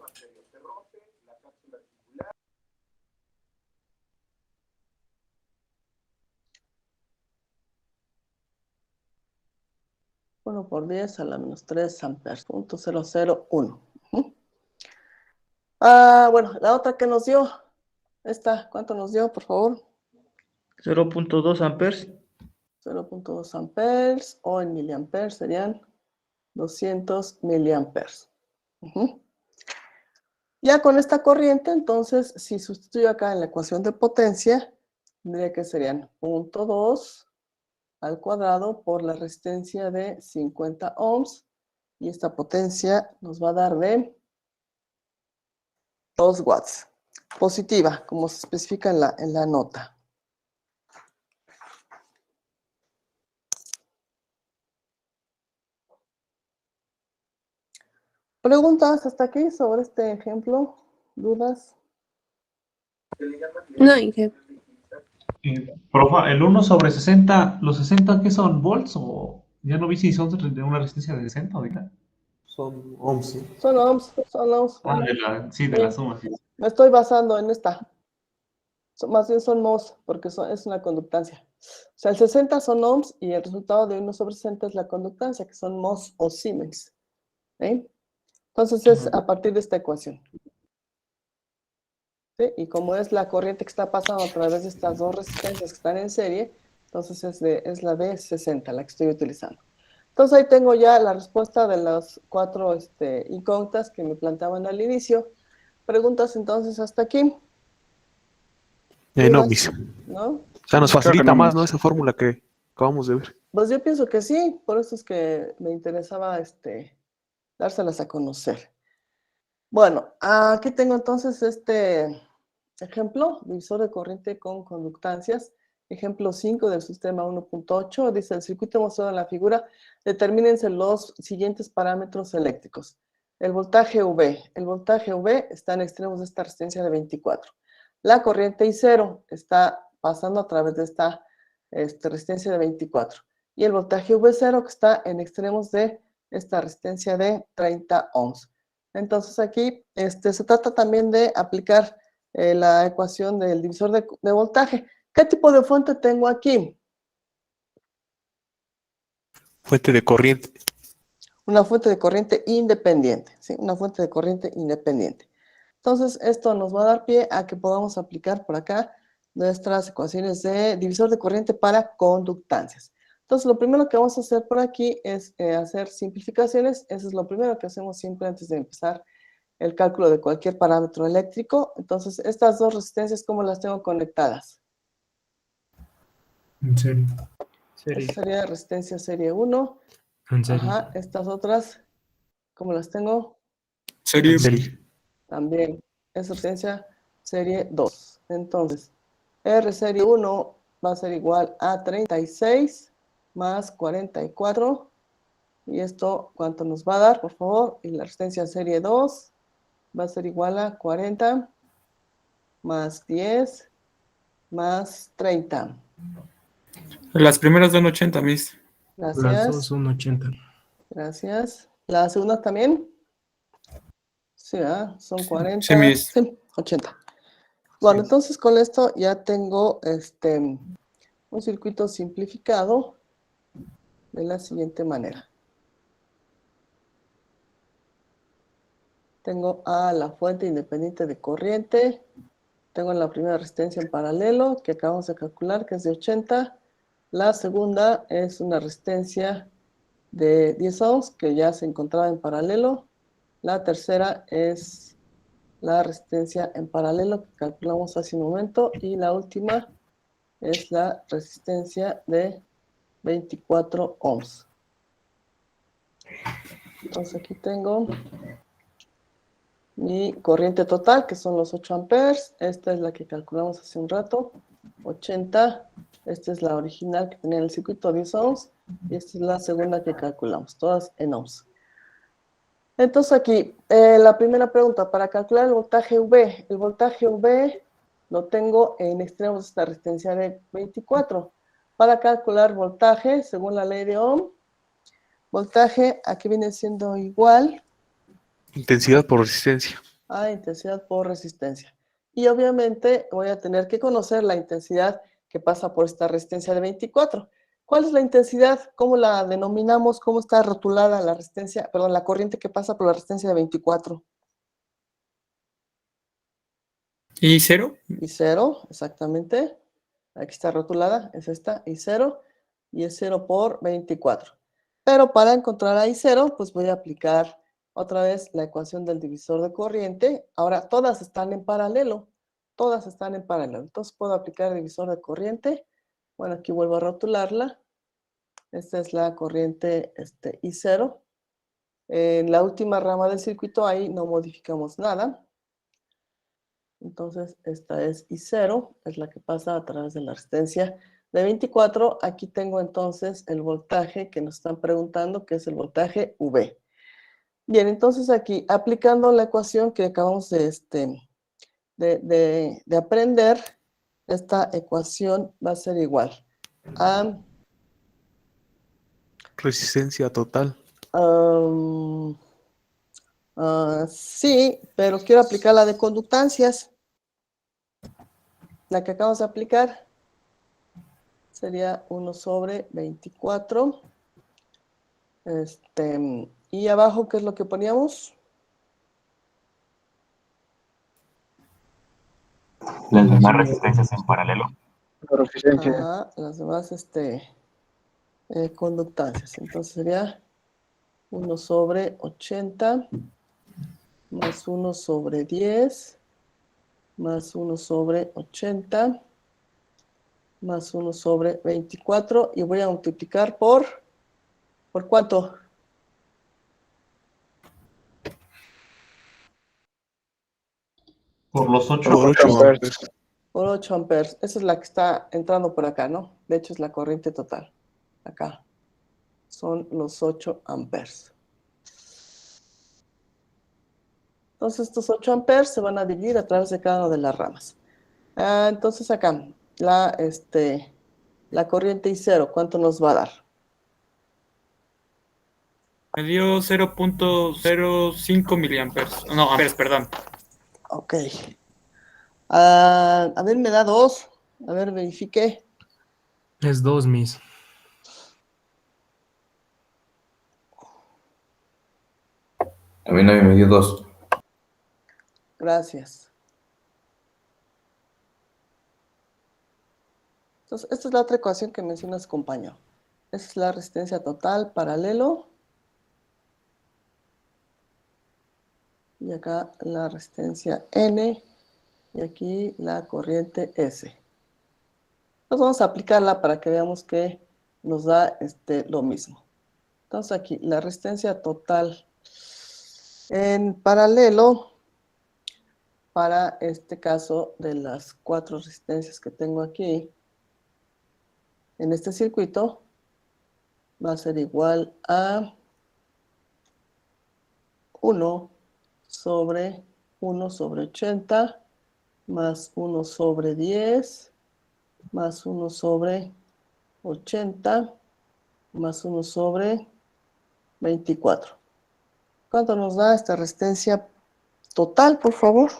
Uno por 10 a la menos 3 amperes, 0.001. Bueno, la otra que nos dio, ¿cuánto nos dio, por favor? 0.2 amperes. 0.2 amperes o en miliamperes serían 200 miliamperes. Ya con esta corriente, entonces, si sustituyo acá en la ecuación de potencia, tendría que serían 0.2 al cuadrado por la resistencia de 50 ohms, y esta potencia nos va a dar de 2 watts. Positiva, como se especifica en la nota. ¿Preguntas hasta aquí sobre este ejemplo? ¿Dudas? No, Inge. Profa, el 1 sobre 60, ¿los 60 qué son? ¿Volts? O ya no vi si son de una resistencia de 60 ahorita. Son ohms, ¿sí? Son ohms, son ohms. Ah, de la suma, sí. Me estoy basando en esta. Más bien son mhos, porque es una conductancia. O sea, el 60 son ohms y el resultado de 1 sobre 60 es la conductancia, que son mhos o siemens. ¿Sí? Entonces es a partir de esta ecuación. ¿Sí? Y como es la corriente que está pasando a través de estas dos resistencias que están en serie, entonces es la de 60 la que estoy utilizando. Entonces ahí tengo ya la respuesta de las 4 incógnitas que me planteaban al inicio. Preguntas entonces hasta aquí. No, ¿Dudas? mis. ¿No? O sea, nos Creo que facilita no, más, mis. ¿no? Esa fórmula que acabamos de ver. Pues yo pienso que sí, por eso es que me interesaba dárselas a conocer. Bueno, aquí tengo entonces este ejemplo, divisor de corriente con conductancias. Ejemplo 5 del sistema 1.8, dice el circuito mostrado en la figura, determínense los siguientes parámetros eléctricos. El voltaje V. El voltaje V está en extremos de esta resistencia de 24. La corriente I0 está pasando a través de esta resistencia de 24. Y el voltaje V0 que está en extremos de esta resistencia de 30 ohms. Entonces aquí se trata también de aplicar la ecuación del divisor de voltaje. ¿Qué tipo de fuente tengo aquí? Fuente de corriente. Una fuente de corriente independiente, ¿sí? Una fuente de corriente independiente. Entonces, esto nos va a dar pie a que podamos aplicar por acá nuestras ecuaciones de divisor de corriente para conductancias. Entonces, lo primero que vamos a hacer por aquí es hacer simplificaciones. Eso es lo primero que hacemos siempre antes de empezar el cálculo de cualquier parámetro eléctrico. Entonces, estas dos resistencias, ¿cómo las tengo conectadas? En serie. Esta sería resistencia serie 1. En serie. Ajá, estas otras, ¿cómo las tengo? Serie. También es resistencia serie 2. Entonces, R serie 1 va a ser igual a 36 más 44. ¿Y esto cuánto nos va a dar, por favor? Y la resistencia serie 2 va a ser igual a 40 más 10 más 30. Las primeras dan 80, mis. Las Gracias. dos son 80. Gracias. ¿La segunda también? Sí, ¿verdad? Son 40. Sí, mis. Sí, 80. Bueno, Sí. entonces con esto ya tengo un circuito simplificado de la siguiente manera. Tengo a la fuente independiente de corriente. Tengo la primera resistencia en paralelo que acabamos de calcular, que es de 80. La segunda es una resistencia de 10 ohms que ya se encontraba en paralelo. La tercera es la resistencia en paralelo que calculamos hace un momento. Y la última es la resistencia de 24 ohms. Entonces aquí tengo mi corriente total, que son los 8 amperes. Esta es la que calculamos hace un rato, 80. Esta es la original que tenía en el circuito, 10 ohms. Y esta es la segunda que calculamos, todas en ohms. Entonces aquí, la primera pregunta, para calcular el voltaje V. El voltaje V lo tengo en extremos de esta resistencia de 24. Para calcular voltaje, según la ley de Ohm, voltaje aquí viene siendo igual Intensidad por resistencia. a intensidad por resistencia. Y obviamente voy a tener que conocer la intensidad que pasa por esta resistencia de 24. ¿Cuál es la intensidad? ¿Cómo la denominamos? ¿Cómo está rotulada la resistencia, perdón, la corriente que pasa por la resistencia de 24? ¿Y 0? Y 0, exactamente. Aquí está rotulada, es esta, y 0. Y es 0 por 24. Pero para encontrar a I0, pues voy a aplicar otra vez la ecuación del divisor de corriente. Ahora todas están en paralelo. Todas están en paralelo. Entonces puedo aplicar el divisor de corriente. Bueno, aquí vuelvo a rotularla. Esta es la corriente I0. En la última rama del circuito ahí no modificamos nada. Entonces esta es I0, es la que pasa a través de la resistencia de 24. Aquí tengo entonces el voltaje que nos están preguntando, que es el voltaje V. Bien, entonces aquí aplicando la ecuación que acabamos de aprender, esta ecuación va a ser igual a Resistencia total. sí, pero quiero aplicar la de conductancias. La que acabamos de aplicar sería 1 sobre 24. Y abajo, ¿qué es lo que poníamos? Las demás resistencias en paralelo. La resistencia. Ajá, las demás conductancias. Entonces sería 1 sobre 80 más 1 sobre 10 más 1 sobre 80 más 1 sobre 24 y voy a multiplicar ¿por cuánto? Por los 8 Por 8 amperes. Por 8 amperes. Esa es la que está entrando por acá, ¿no? De hecho es la corriente total. Acá. Son los 8 amperes. Entonces estos 8 amperes se van a dividir a través de cada una de las ramas. Entonces acá, la corriente I0, ¿cuánto nos va a dar? Me dio 0.05 miliamperes. No, amperes, perdón. Ok. A ver, me da 2. A ver, verifique. Es 2, Miss. A mí nadie me dio 2. Gracias. Entonces, esta es la otra ecuación que mencionas, compañero. Esa es la resistencia total paralelo. Y acá la resistencia N. Y aquí la corriente S. Entonces vamos a aplicarla para que veamos que nos da lo mismo. Entonces aquí la resistencia total en paralelo para este caso de las 4 resistencias que tengo aquí en este circuito va a ser igual a 1 sobre 80 más 1 sobre 10 más 1 sobre 80 más 1 sobre 24. ¿Cuánto nos da esta resistencia total, por favor?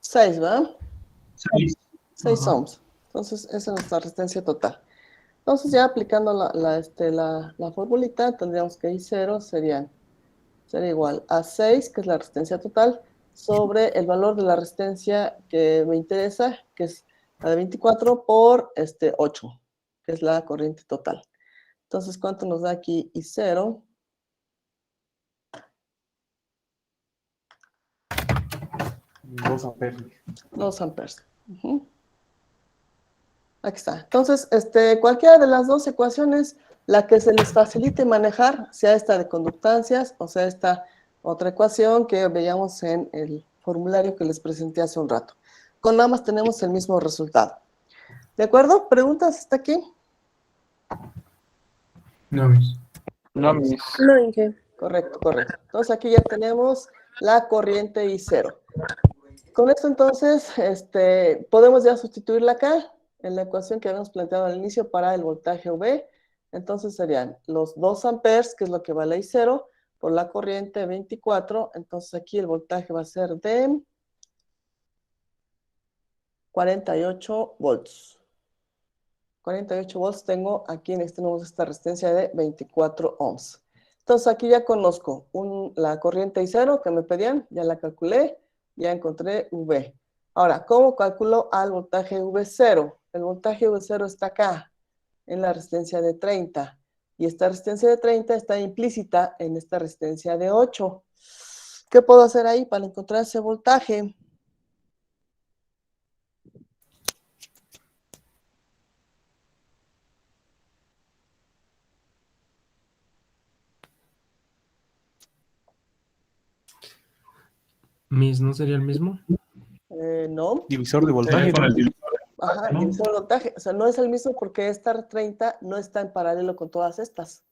Seis, ¿verdad? 6 ohms. Entonces, esa es nuestra resistencia total. Entonces, ya aplicando la formulita, tendríamos que I0 sería igual a 6, que es la resistencia total, sobre el valor de la resistencia que me interesa, que es la de 24, por 8, que es la corriente total. Entonces, ¿cuánto nos da aquí I0? 2 amperes. 2 amperes. Aquí está. Entonces, cualquiera de las dos ecuaciones, la que se les facilite manejar, sea esta de conductancias o sea esta otra ecuación que veíamos en el formulario que les presenté hace un rato. Con ambas tenemos el mismo resultado. ¿De acuerdo? ¿Preguntas hasta aquí? No, Miss. No, Miss. No, Inge. Correcto, correcto. Entonces aquí ya tenemos la corriente I0. Con esto entonces, podemos ya sustituirla acá en la ecuación que habíamos planteado al inicio para el voltaje V. Entonces serían los 2 amperes, que es lo que vale I0, por la corriente 24. Entonces aquí el voltaje va a ser de 48 volts. 48 volts tengo aquí en tenemos esta resistencia de 24 ohms. Entonces aquí ya conozco la corriente I0 que me pedían, ya la calculé, ya encontré V. Ahora, ¿cómo calculo al voltaje V0? El voltaje V0 está acá, en la resistencia de 30. Y esta resistencia de 30 está implícita en esta resistencia de 8. ¿Qué puedo hacer ahí para encontrar ese voltaje? ¿No sería el mismo? No. Divisor de voltaje. Sería con el divisor. Ajá, ¿no? divisor de voltaje. O sea, no es el mismo porque esta 30 no está en paralelo con todas estas.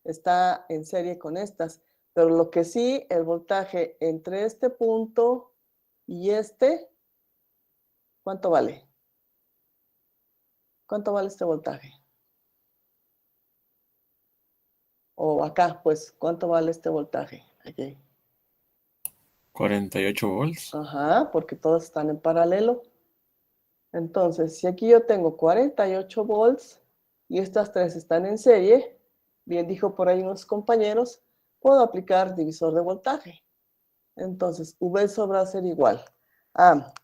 Está en serie con estas. Pero lo que sí, el voltaje entre este punto y este, ¿cuánto vale? ¿Cuánto vale este voltaje? O acá, pues, ¿cuánto vale este voltaje? Aquí. 48 volts. Ajá, porque todos están en paralelo. Entonces, si aquí yo tengo 48 volts y estas tres están en serie, bien dijo por ahí unos compañeros, puedo aplicar divisor de voltaje. Entonces, V sobre A ser igual a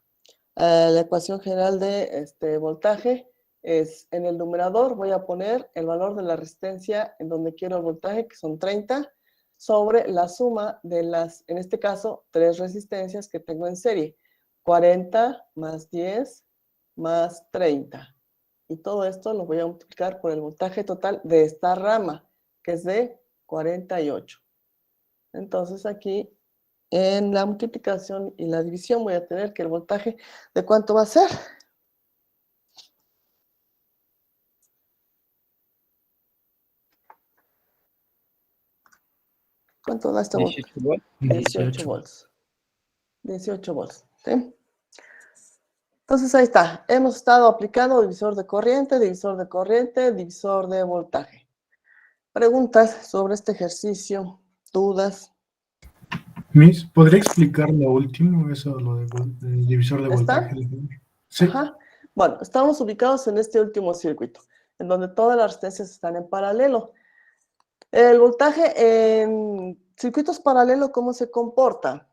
la ecuación general de voltaje es en el numerador voy a poner el valor de la resistencia en donde quiero el voltaje, que son 30, sobre la suma de las, en este caso, tres resistencias que tengo en serie. 40 más 10 más 30. Y todo esto lo voy a multiplicar por el voltaje total de esta rama, que es de 48. Entonces aquí, en la multiplicación y la división, voy a tener que el voltaje, ¿de cuánto va a ser? ¿Cuánto da este voltaje? 18 volts. 18 volts. ¿Sí? Entonces ahí está. Hemos estado aplicando divisor de corriente, divisor de voltaje. Preguntas sobre este ejercicio, dudas. Miss, ¿podría explicar lo último, eso, lo del divisor de ¿Está? voltaje? Sí. Ajá. Bueno, estamos ubicados en este último circuito, en donde todas las resistencias están en paralelo. El voltaje en circuitos paralelos, ¿cómo se comporta?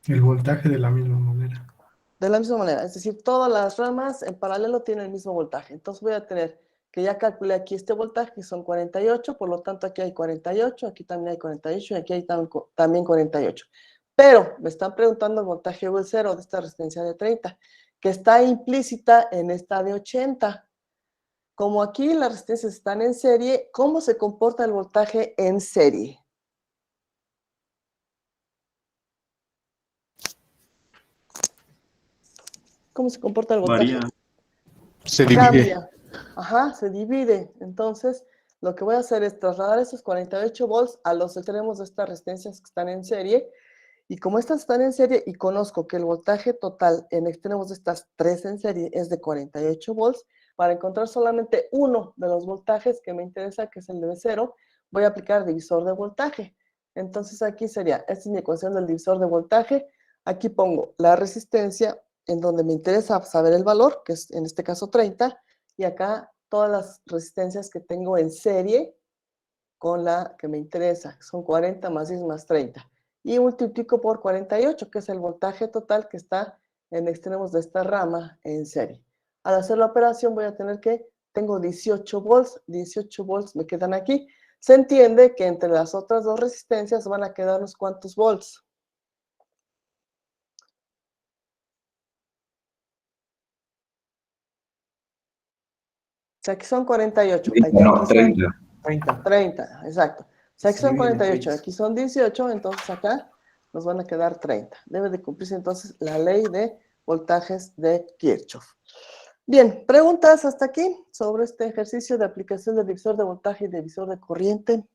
El voltaje de la misma manera. De la misma manera, es decir, todas las ramas en paralelo tienen el mismo voltaje. Entonces voy a tener que ya calculé aquí este voltaje, que son 48, por lo tanto aquí hay 48, aquí también hay 48 y aquí hay también 48. Pero me están preguntando el voltaje V0 de esta resistencia de 30, que está implícita en esta de 80. Como aquí las resistencias están en serie, ¿cómo se comporta el voltaje en serie? ¿Cómo se comporta el voltaje? Varía. Se divide. Cambia. Ajá, se divide. Entonces, lo que voy a hacer es trasladar esos 48 volts a los extremos de estas resistencias que están en serie. Y como estas están en serie y conozco que el voltaje total en extremos de estas tres en serie es de 48 volts, para encontrar solamente uno de los voltajes que me interesa, que es el de V0, voy a aplicar divisor de voltaje. Entonces aquí sería, esta es mi ecuación del divisor de voltaje. Aquí pongo la resistencia en donde me interesa saber el valor, que es en este caso 30, y acá todas las resistencias que tengo en serie con la que me interesa, que son 40 más 10 más 30. Y multiplico por 48, que es el voltaje total que está en extremos de esta rama en serie. Al hacer la operación voy a tener que, tengo 18 volts me quedan aquí. Se entiende que entre las otras dos resistencias van a quedar unos cuantos volts. O sea, aquí son 48. No, 30. 30, exacto. O sea, aquí Se son divide en 48, seis. aquí son 18, entonces acá nos van a quedar 30. Debe de cumplirse entonces la ley de voltajes de Kirchhoff. Bien, preguntas hasta aquí sobre este ejercicio de aplicación de divisor de voltaje y divisor de corriente.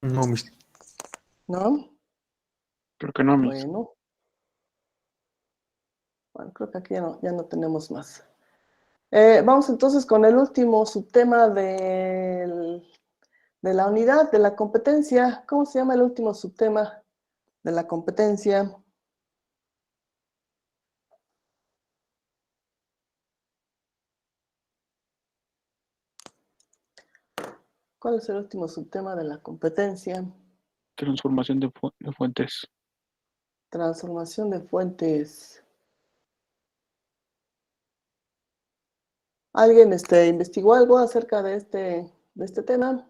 No, mis. ¿No? Creo que no, Miss. Bueno, creo que aquí ya no tenemos más. Vamos entonces con el último subtema de la unidad, de la competencia. ¿Cómo se llama el último subtema de la competencia? ¿Cuál es el último subtema de la competencia? Transformación de fuentes. Transformación de fuentes. ¿Alguien investigó algo acerca de este tema?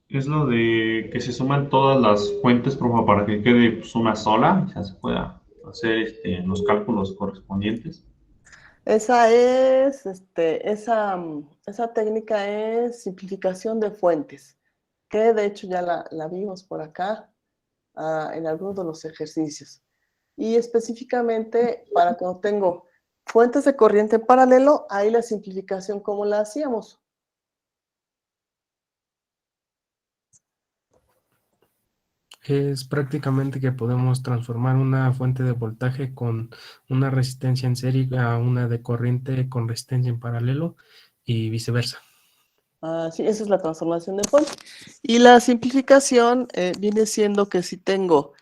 Es lo de que se suman todas las fuentes, por favor, para que quede pues, una sola, ya se pueda hacer los cálculos correspondientes. Esa técnica es simplificación de fuentes, que de hecho ya la vimos por acá en algunos de los ejercicios. Y específicamente para cuando tengo fuentes de corriente en paralelo, ahí la simplificación, ¿cómo la hacíamos? Es prácticamente que podemos transformar una fuente de voltaje con una resistencia en serie a una de corriente con resistencia en paralelo y viceversa. Sí, esa es la transformación de fuente. Y la simplificación viene siendo que si tengo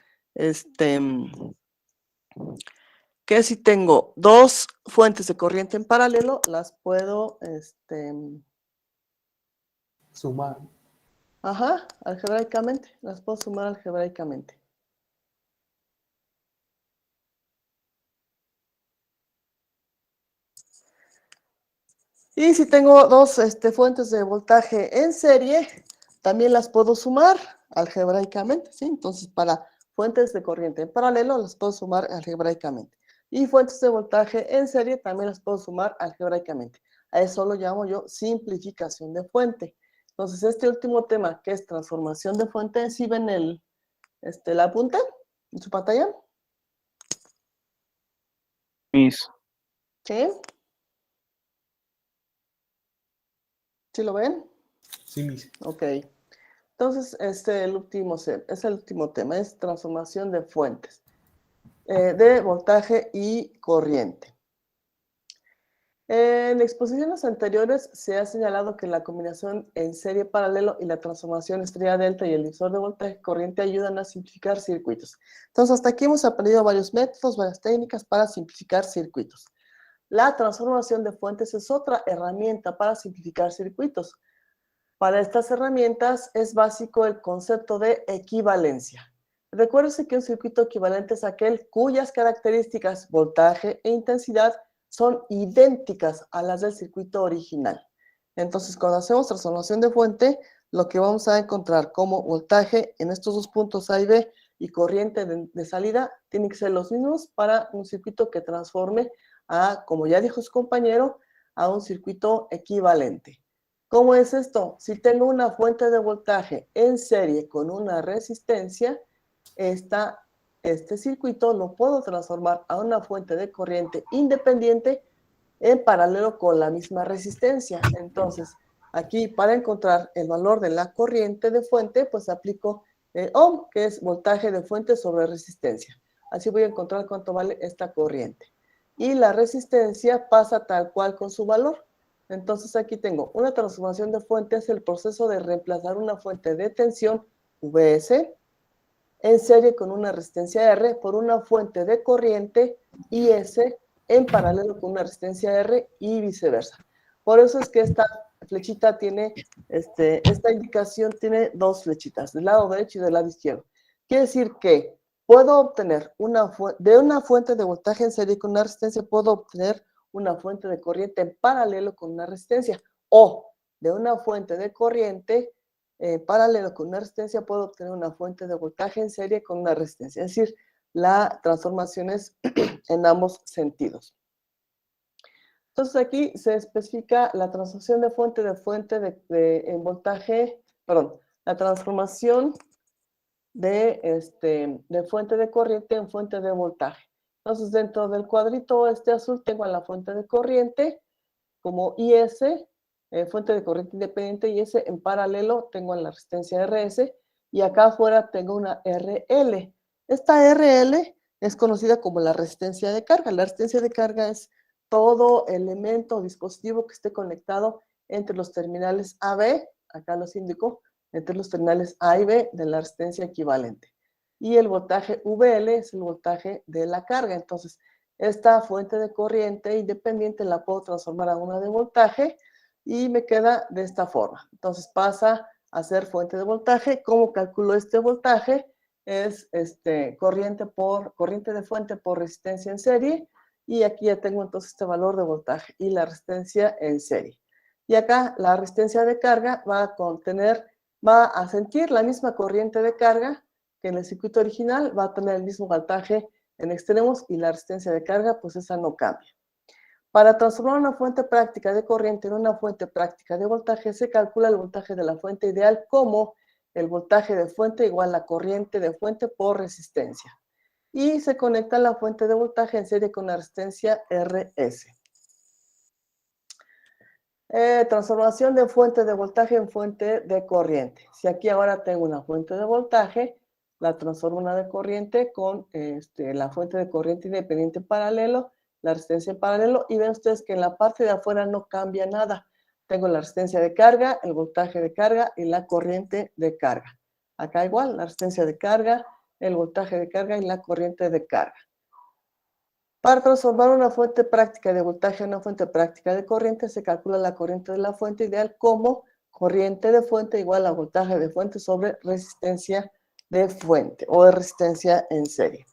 dos fuentes de corriente en paralelo, las puedo Sumar. algebraicamente, las puedo sumar algebraicamente. Y si tengo dos fuentes de voltaje en serie, también las puedo sumar algebraicamente, ¿sí? Entonces, para fuentes de corriente en paralelo, las puedo sumar algebraicamente. Y fuentes de voltaje en serie también las puedo sumar algebraicamente. A eso lo llamo yo simplificación de fuente. Entonces, este último tema, que es transformación de fuente, ¿sí ven la apunte en su pantalla? Miss. ¿Sí? ¿Sí lo ven? Sí, mis. Ok. Entonces, es el último tema, es transformación de fuentes de voltaje y corriente. En exposiciones anteriores se ha señalado que la combinación en serie paralelo y la transformación estrella delta y el divisor de voltaje y corriente ayudan a simplificar circuitos. Entonces, hasta aquí hemos aprendido varios métodos, varias técnicas para simplificar circuitos. La transformación de fuentes es otra herramienta para simplificar circuitos. Para estas herramientas es básico el concepto de equivalencia. Recuérdese que un circuito equivalente es aquel cuyas características, voltaje e intensidad son idénticas a las del circuito original. Entonces, cuando hacemos transformación de fuente, lo que vamos a encontrar como voltaje en estos dos puntos A y B y corriente de salida tienen que ser los mismos para un circuito que transforme a, como ya dijo su compañero, a un circuito equivalente. ¿Cómo es esto? Si tengo una fuente de voltaje en serie con una resistencia, este circuito lo puedo transformar a una fuente de corriente independiente en paralelo con la misma resistencia. Entonces, aquí para encontrar el valor de la corriente de fuente, pues aplico Ohm, que es voltaje de fuente sobre resistencia. Así voy a encontrar cuánto vale esta corriente. Y la resistencia pasa tal cual con su valor. Entonces aquí tengo una transformación de fuente, es el proceso de reemplazar una fuente de tensión Vs en serie con una resistencia R por una fuente de corriente IS en paralelo con una resistencia R y viceversa. Por eso es que esta flechita tiene, esta indicación tiene dos flechitas, del lado derecho y del lado izquierdo. Quiere decir que puedo obtener de una fuente de voltaje en serie con una resistencia, puedo obtener una fuente de corriente en paralelo con una resistencia, o de una fuente de corriente paralelo con una resistencia, puedo obtener una fuente de voltaje en serie con una resistencia. Es decir, la transformación es en ambos sentidos. Entonces aquí se especifica la transformación de fuente en voltaje, perdón, la transformación de fuente de corriente en fuente de voltaje. Entonces dentro del cuadrito azul tengo a la fuente de corriente como IS, fuente de corriente independiente IS, en paralelo tengo la resistencia RS y acá afuera tengo una RL. Esta RL es conocida como la resistencia de carga. La resistencia de carga es todo elemento o dispositivo que esté conectado entre los terminales AB, acá los indico, entre los terminales A y B de la resistencia equivalente. Y el voltaje VL es el voltaje de la carga. Entonces, esta fuente de corriente independiente la puedo transformar a una de voltaje y me queda de esta forma. Entonces pasa a ser fuente de voltaje. ¿Cómo calculo este voltaje? Es corriente de fuente por resistencia en serie. Y aquí ya tengo entonces este valor de voltaje y la resistencia en serie. Y acá la resistencia de carga va a sentir la misma corriente de carga que en el circuito original, va a tener el mismo voltaje en extremos y la resistencia de carga, pues esa no cambia. Para transformar una fuente práctica de corriente en una fuente práctica de voltaje, se calcula el voltaje de la fuente ideal como el voltaje de fuente igual a corriente de fuente por resistencia. Y se conecta la fuente de voltaje en serie con la resistencia RS. Transformación de fuente de voltaje en fuente de corriente. Si aquí ahora tengo una fuente de voltaje, la transformo en una de corriente con la fuente de corriente independiente paralelo, la resistencia en paralelo, y ven ustedes que en la parte de afuera no cambia nada. Tengo la resistencia de carga, el voltaje de carga y la corriente de carga. Acá igual, la resistencia de carga, el voltaje de carga y la corriente de carga. Para transformar una fuente práctica de voltaje en una fuente práctica de corriente, se calcula la corriente de la fuente ideal como corriente de fuente igual a voltaje de fuente sobre resistencia de fuente o de resistencia en serie.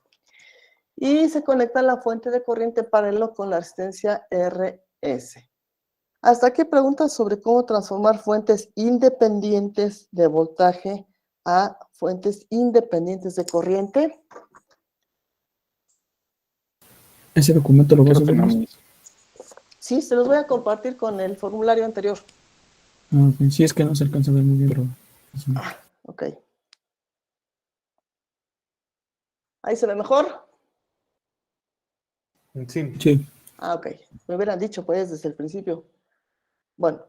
Y se conecta la fuente de corriente paralelo con la resistencia RS. Hasta aquí preguntas sobre cómo transformar fuentes independientes de voltaje a fuentes independientes de corriente. ¿Ese documento lo vas a Creo que subir? no. Sí, se los voy a compartir con el formulario anterior. Ok, sí, es que no se alcanza a ver muy bien, pero... Ok. ¿Ahí se ve mejor? Sí. Sí. Ah, ok. Me hubieran dicho pues desde el principio. Bueno,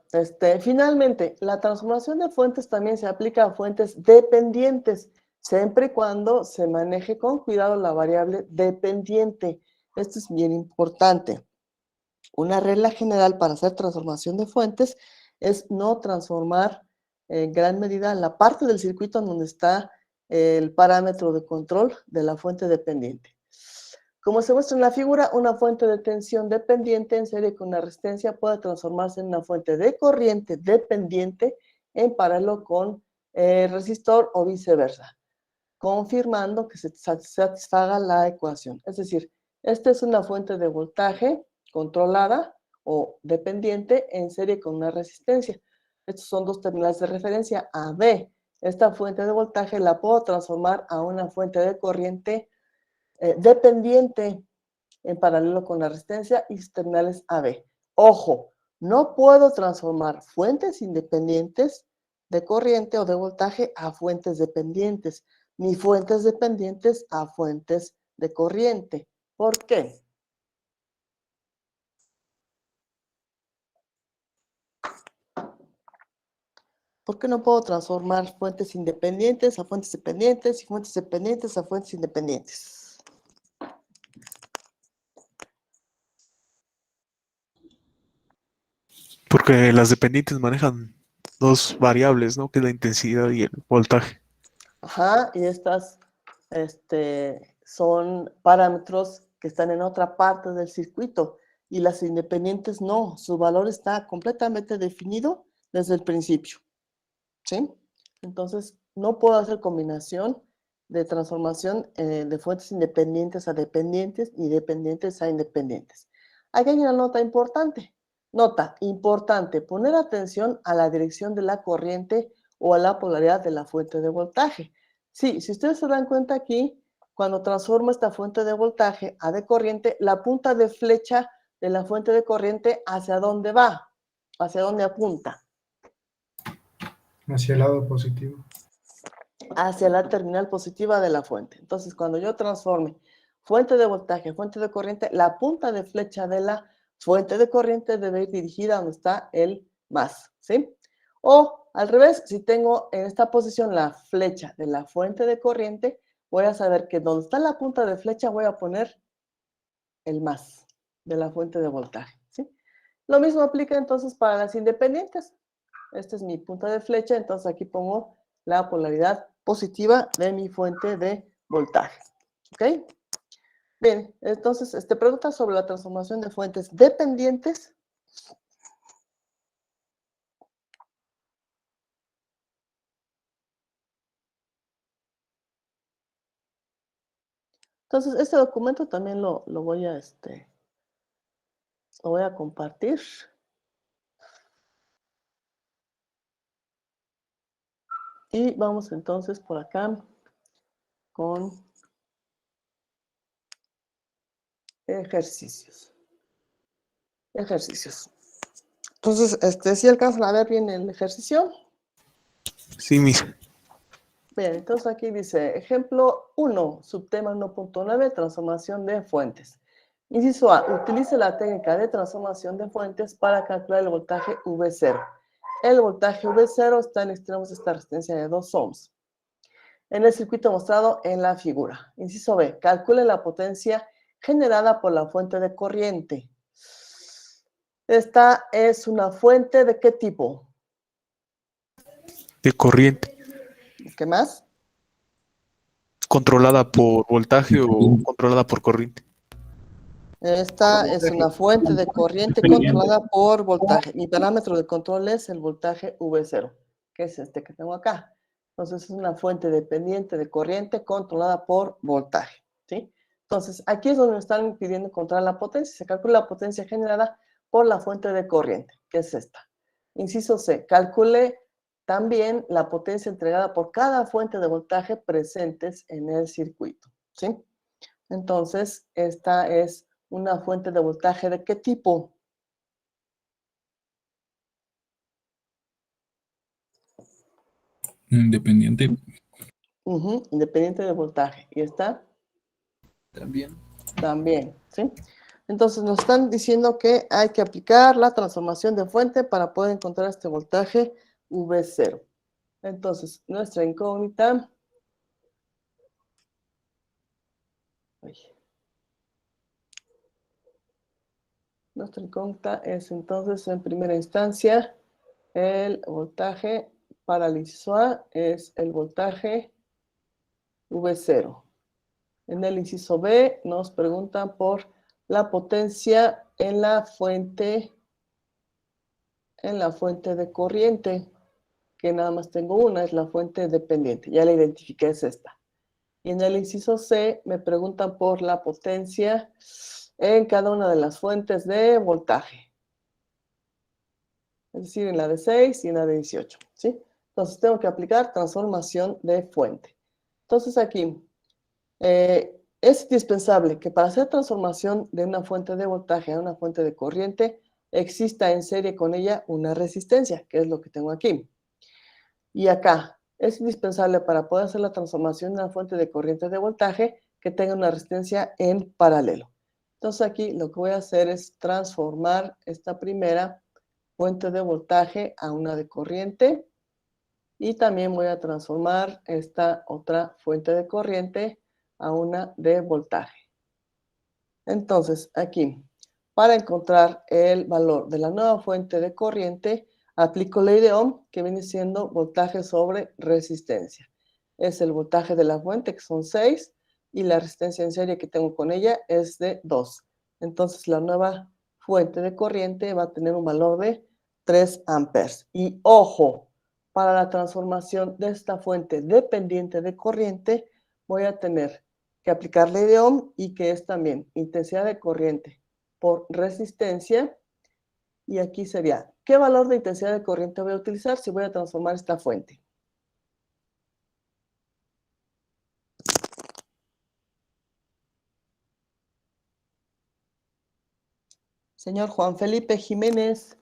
finalmente, la transformación de fuentes también se aplica a fuentes dependientes, siempre y cuando se maneje con cuidado la variable dependiente. Esto es bien importante. Una regla general para hacer transformación de fuentes es no transformar en gran medida la parte del circuito en donde está el parámetro de control de la fuente dependiente. Como se muestra en la figura, una fuente de tensión dependiente en serie con una resistencia puede transformarse en una fuente de corriente dependiente en paralelo con el resistor o viceversa, confirmando que se satisfaga la ecuación. Es decir, esta es una fuente de voltaje controlada o dependiente en serie con una resistencia. Estos son dos terminales de referencia A, B. Esta fuente de voltaje la puedo transformar a una fuente de corriente dependiente en paralelo con la resistencia y sus terminales AB. Ojo, no puedo transformar fuentes independientes de corriente o de voltaje a fuentes dependientes, ni fuentes dependientes a fuentes de corriente. ¿Por qué? ¿Por qué no puedo transformar fuentes independientes a fuentes dependientes y fuentes dependientes a fuentes independientes? Porque las dependientes manejan dos variables, ¿no? Que es la intensidad y el voltaje. Ajá, y estas son parámetros que están en otra parte del circuito y las independientes no, su valor está completamente definido desde el principio, ¿sí? Entonces, no puedo hacer combinación de transformación de fuentes independientes a dependientes y dependientes a independientes. Aquí hay una nota importante. Nota importante, poner atención a la dirección de la corriente o a la polaridad de la fuente de voltaje. Sí, si ustedes se dan cuenta aquí, cuando transformo esta fuente de voltaje a de corriente, la punta de flecha de la fuente de corriente, ¿hacia dónde va? ¿Hacia dónde apunta? Hacia el lado positivo. Hacia la terminal positiva de la fuente. Entonces, cuando yo transforme fuente de voltaje, fuente de corriente, la punta de flecha de la fuente de corriente debe ir dirigida a donde está el más, ¿sí? O al revés, si tengo en esta posición la flecha de la fuente de corriente, voy a saber que donde está la punta de flecha voy a poner el más de la fuente de voltaje, ¿sí? Lo mismo aplica entonces para las independientes. Esta es mi punta de flecha, entonces aquí pongo la polaridad positiva de mi fuente de voltaje. ¿Ok? Bien, entonces, pregunta sobre la transformación de fuentes dependientes. Entonces, este documento también lo voy a, lo voy a compartir. Y vamos entonces por acá con ejercicios. Ejercicios. Entonces, ¿sí alcanzan a ver bien el ejercicio? Sí, mis. Bien, entonces aquí dice, ejemplo 1, subtema 1.9, transformación de fuentes. Inciso A, utilice la técnica de transformación de fuentes para calcular el voltaje V0. El voltaje V0 está en extremos de esta resistencia de 2 ohms. En el circuito mostrado en la figura. Inciso B, calcule la potencia generada por la fuente de corriente. Esta es una fuente ¿de qué tipo? De corriente. ¿Qué más? ¿Controlada por voltaje o controlada por corriente? Esta es una fuente de corriente controlada por voltaje. Mi parámetro de control es el voltaje V0, que es este que tengo acá. Entonces es una fuente dependiente de corriente controlada por voltaje, ¿sí? Entonces aquí es donde me están pidiendo encontrar la potencia. Se calcula la potencia generada por la fuente de corriente, que es esta. Inciso C, calcule también la potencia entregada por cada fuente de voltaje presentes en el circuito, ¿sí? Entonces, esta es una fuente de voltaje ¿de qué tipo? Independiente. Independiente de voltaje. ¿Y esta? También. También, ¿sí? Entonces nos están diciendo que hay que aplicar la transformación de fuente para poder encontrar este voltaje V0. Entonces, nuestra incógnita... Nuestra incógnita es entonces en primera instancia el voltaje para el inciso A es el voltaje V0. En el inciso B nos preguntan por la potencia en la fuente de corriente, que nada más tengo una, es la fuente dependiente. Ya la identifiqué, es esta. Y en el inciso C me preguntan por la potencia en cada una de las fuentes de voltaje. Es decir, en la de 6 y en la de 18, ¿sí? Entonces tengo que aplicar transformación de fuente. Entonces aquí, es indispensable que para hacer transformación de una fuente de voltaje a una fuente de corriente, exista en serie con ella una resistencia, que es lo que tengo aquí. Y acá, es indispensable para poder hacer la transformación de una fuente de corriente de voltaje que tenga una resistencia en paralelo. Entonces aquí lo que voy a hacer es transformar esta primera fuente de voltaje a una de corriente y también voy a transformar esta otra fuente de corriente a una de voltaje. Entonces, aquí, para encontrar el valor de la nueva fuente de corriente, aplico ley de Ohm, que viene siendo voltaje sobre resistencia. Es el voltaje de la fuente, que son 6, y la resistencia en serie que tengo con ella es de 2. Entonces, la nueva fuente de corriente va a tener un valor de 3 amperes. Y ojo, para la transformación de esta fuente dependiente de corriente, voy a tener que aplicar ley de Ohm y que es también intensidad de corriente por resistencia. Y aquí sería, ¿qué valor de intensidad de corriente voy a utilizar si voy a transformar esta fuente? Señor Juan Felipe Jiménez,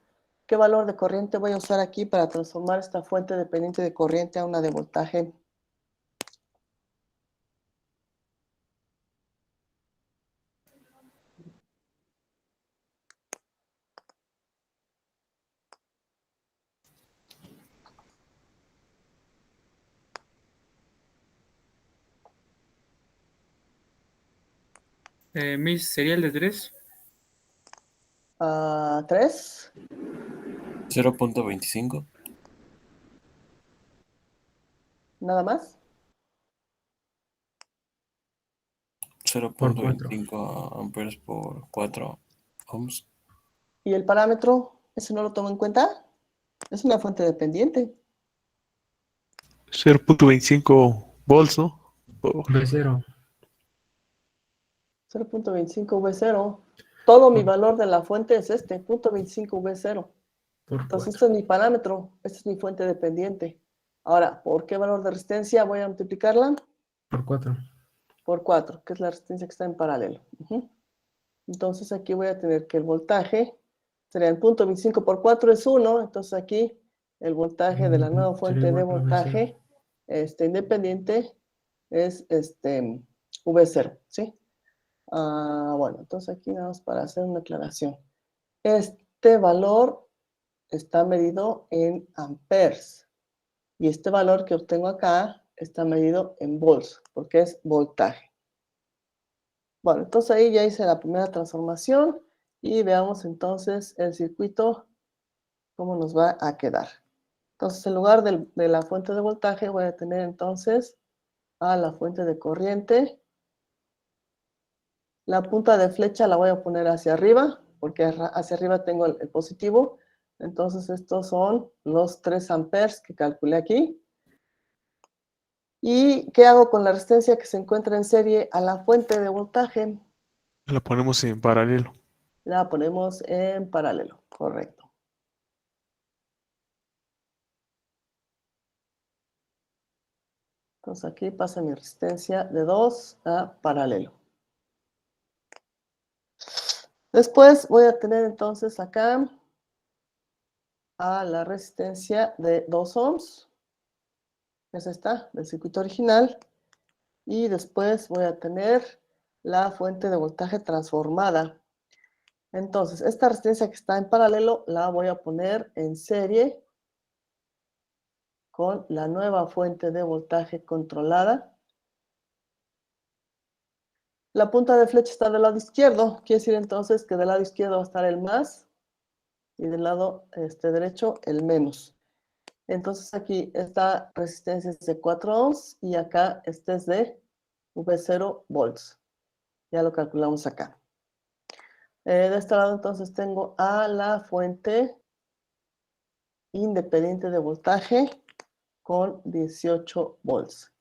¿qué valor de corriente voy a usar aquí para transformar esta fuente dependiente de corriente a una de voltaje? Miss, ¿sería el de 3? 3. 0.25. ¿Nada más? 0.25 amperes por 4 ohms. ¿Y el parámetro? ¿Ese no lo tomo en cuenta? Es una fuente dependiente. 0.25 volts, ¿no? Por- V0 0.25 V0. Todo mi valor de la fuente es este, 0.25 V0. por Entonces, 4. este es mi parámetro, esta es mi fuente dependiente. Ahora, ¿por qué valor de resistencia voy a multiplicarla? Por 4. Por 4, que es la resistencia que está en paralelo. Entonces, aquí voy a tener que el voltaje sería el 0.25 por 4 es 1. Entonces, aquí el voltaje de la nueva fuente de voltaje independiente es V0, ¿sí? Bueno, entonces aquí nada más para hacer una aclaración. Este valor está medido en amperes y este valor que obtengo acá está medido en volts, porque es voltaje. Bueno, entonces ahí ya hice la primera transformación y veamos entonces el circuito, cómo nos va a quedar. Entonces, en lugar de la fuente de voltaje, voy a tener entonces a la fuente de corriente. La punta de flecha la voy a poner hacia arriba, porque hacia arriba tengo el positivo. Entonces, estos son los 3 amperes que calculé aquí. ¿Y qué hago con la resistencia que se encuentra en serie a la fuente de voltaje? La ponemos en paralelo. La ponemos en paralelo, correcto. Entonces, aquí pasa mi resistencia de 2 a paralelo. Después voy a tener entonces acá a la resistencia de 2 ohms. Es esta, del circuito original. Y después voy a tener la fuente de voltaje transformada. Entonces, esta resistencia que está en paralelo la voy a poner en serie con la nueva fuente de voltaje controlada. La punta de flecha está del lado izquierdo. Quiere decir entonces que del lado izquierdo va a estar el más y del lado derecho el menos. Entonces aquí esta resistencia es de 4 ohms y acá este es de V0 volts. Ya lo calculamos acá. De este lado entonces tengo a la fuente independiente de voltaje con 18 volts.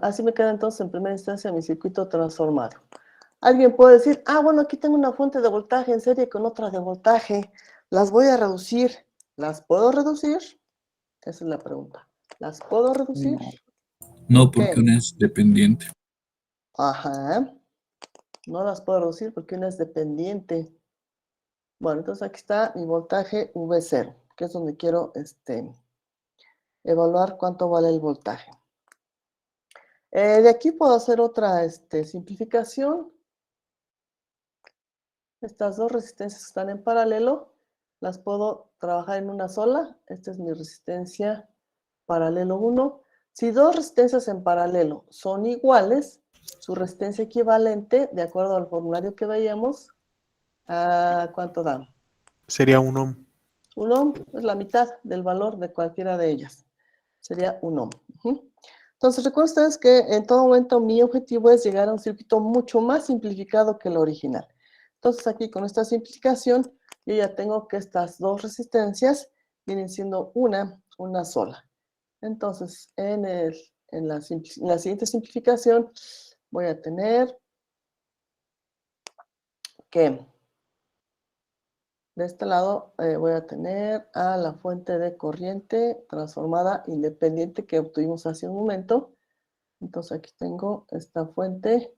Así me queda entonces en primera instancia mi circuito transformado. Alguien puede decir, bueno, aquí tengo una fuente de voltaje en serie con otra de voltaje. ¿Las voy a reducir? ¿Las puedo reducir? Esa es la pregunta. ¿Las puedo reducir? No, ¿Por qué? porque una es dependiente. Ajá. No las puedo reducir porque una es dependiente. Bueno, entonces aquí está mi voltaje V0, que es donde quiero evaluar cuánto vale el voltaje. De aquí puedo hacer otra simplificación. Estas dos resistencias que están en paralelo, las puedo trabajar en una sola. Esta es mi resistencia paralelo 1. Si dos resistencias en paralelo son iguales, su resistencia equivalente, de acuerdo al formulario que veíamos, ¿cuánto da? Sería 1 ohm. 1 ohm es la mitad del valor de cualquiera de ellas. Sería 1 ohm. Entonces, recuerden ustedes que en todo momento mi objetivo es llegar a un circuito mucho más simplificado que el original. Entonces, aquí con esta simplificación, yo ya tengo que estas dos resistencias vienen siendo una sola. Entonces, en la siguiente simplificación, voy a tener que de este lado voy a tener a la fuente de corriente transformada independiente que obtuvimos hace un momento. Entonces aquí tengo esta fuente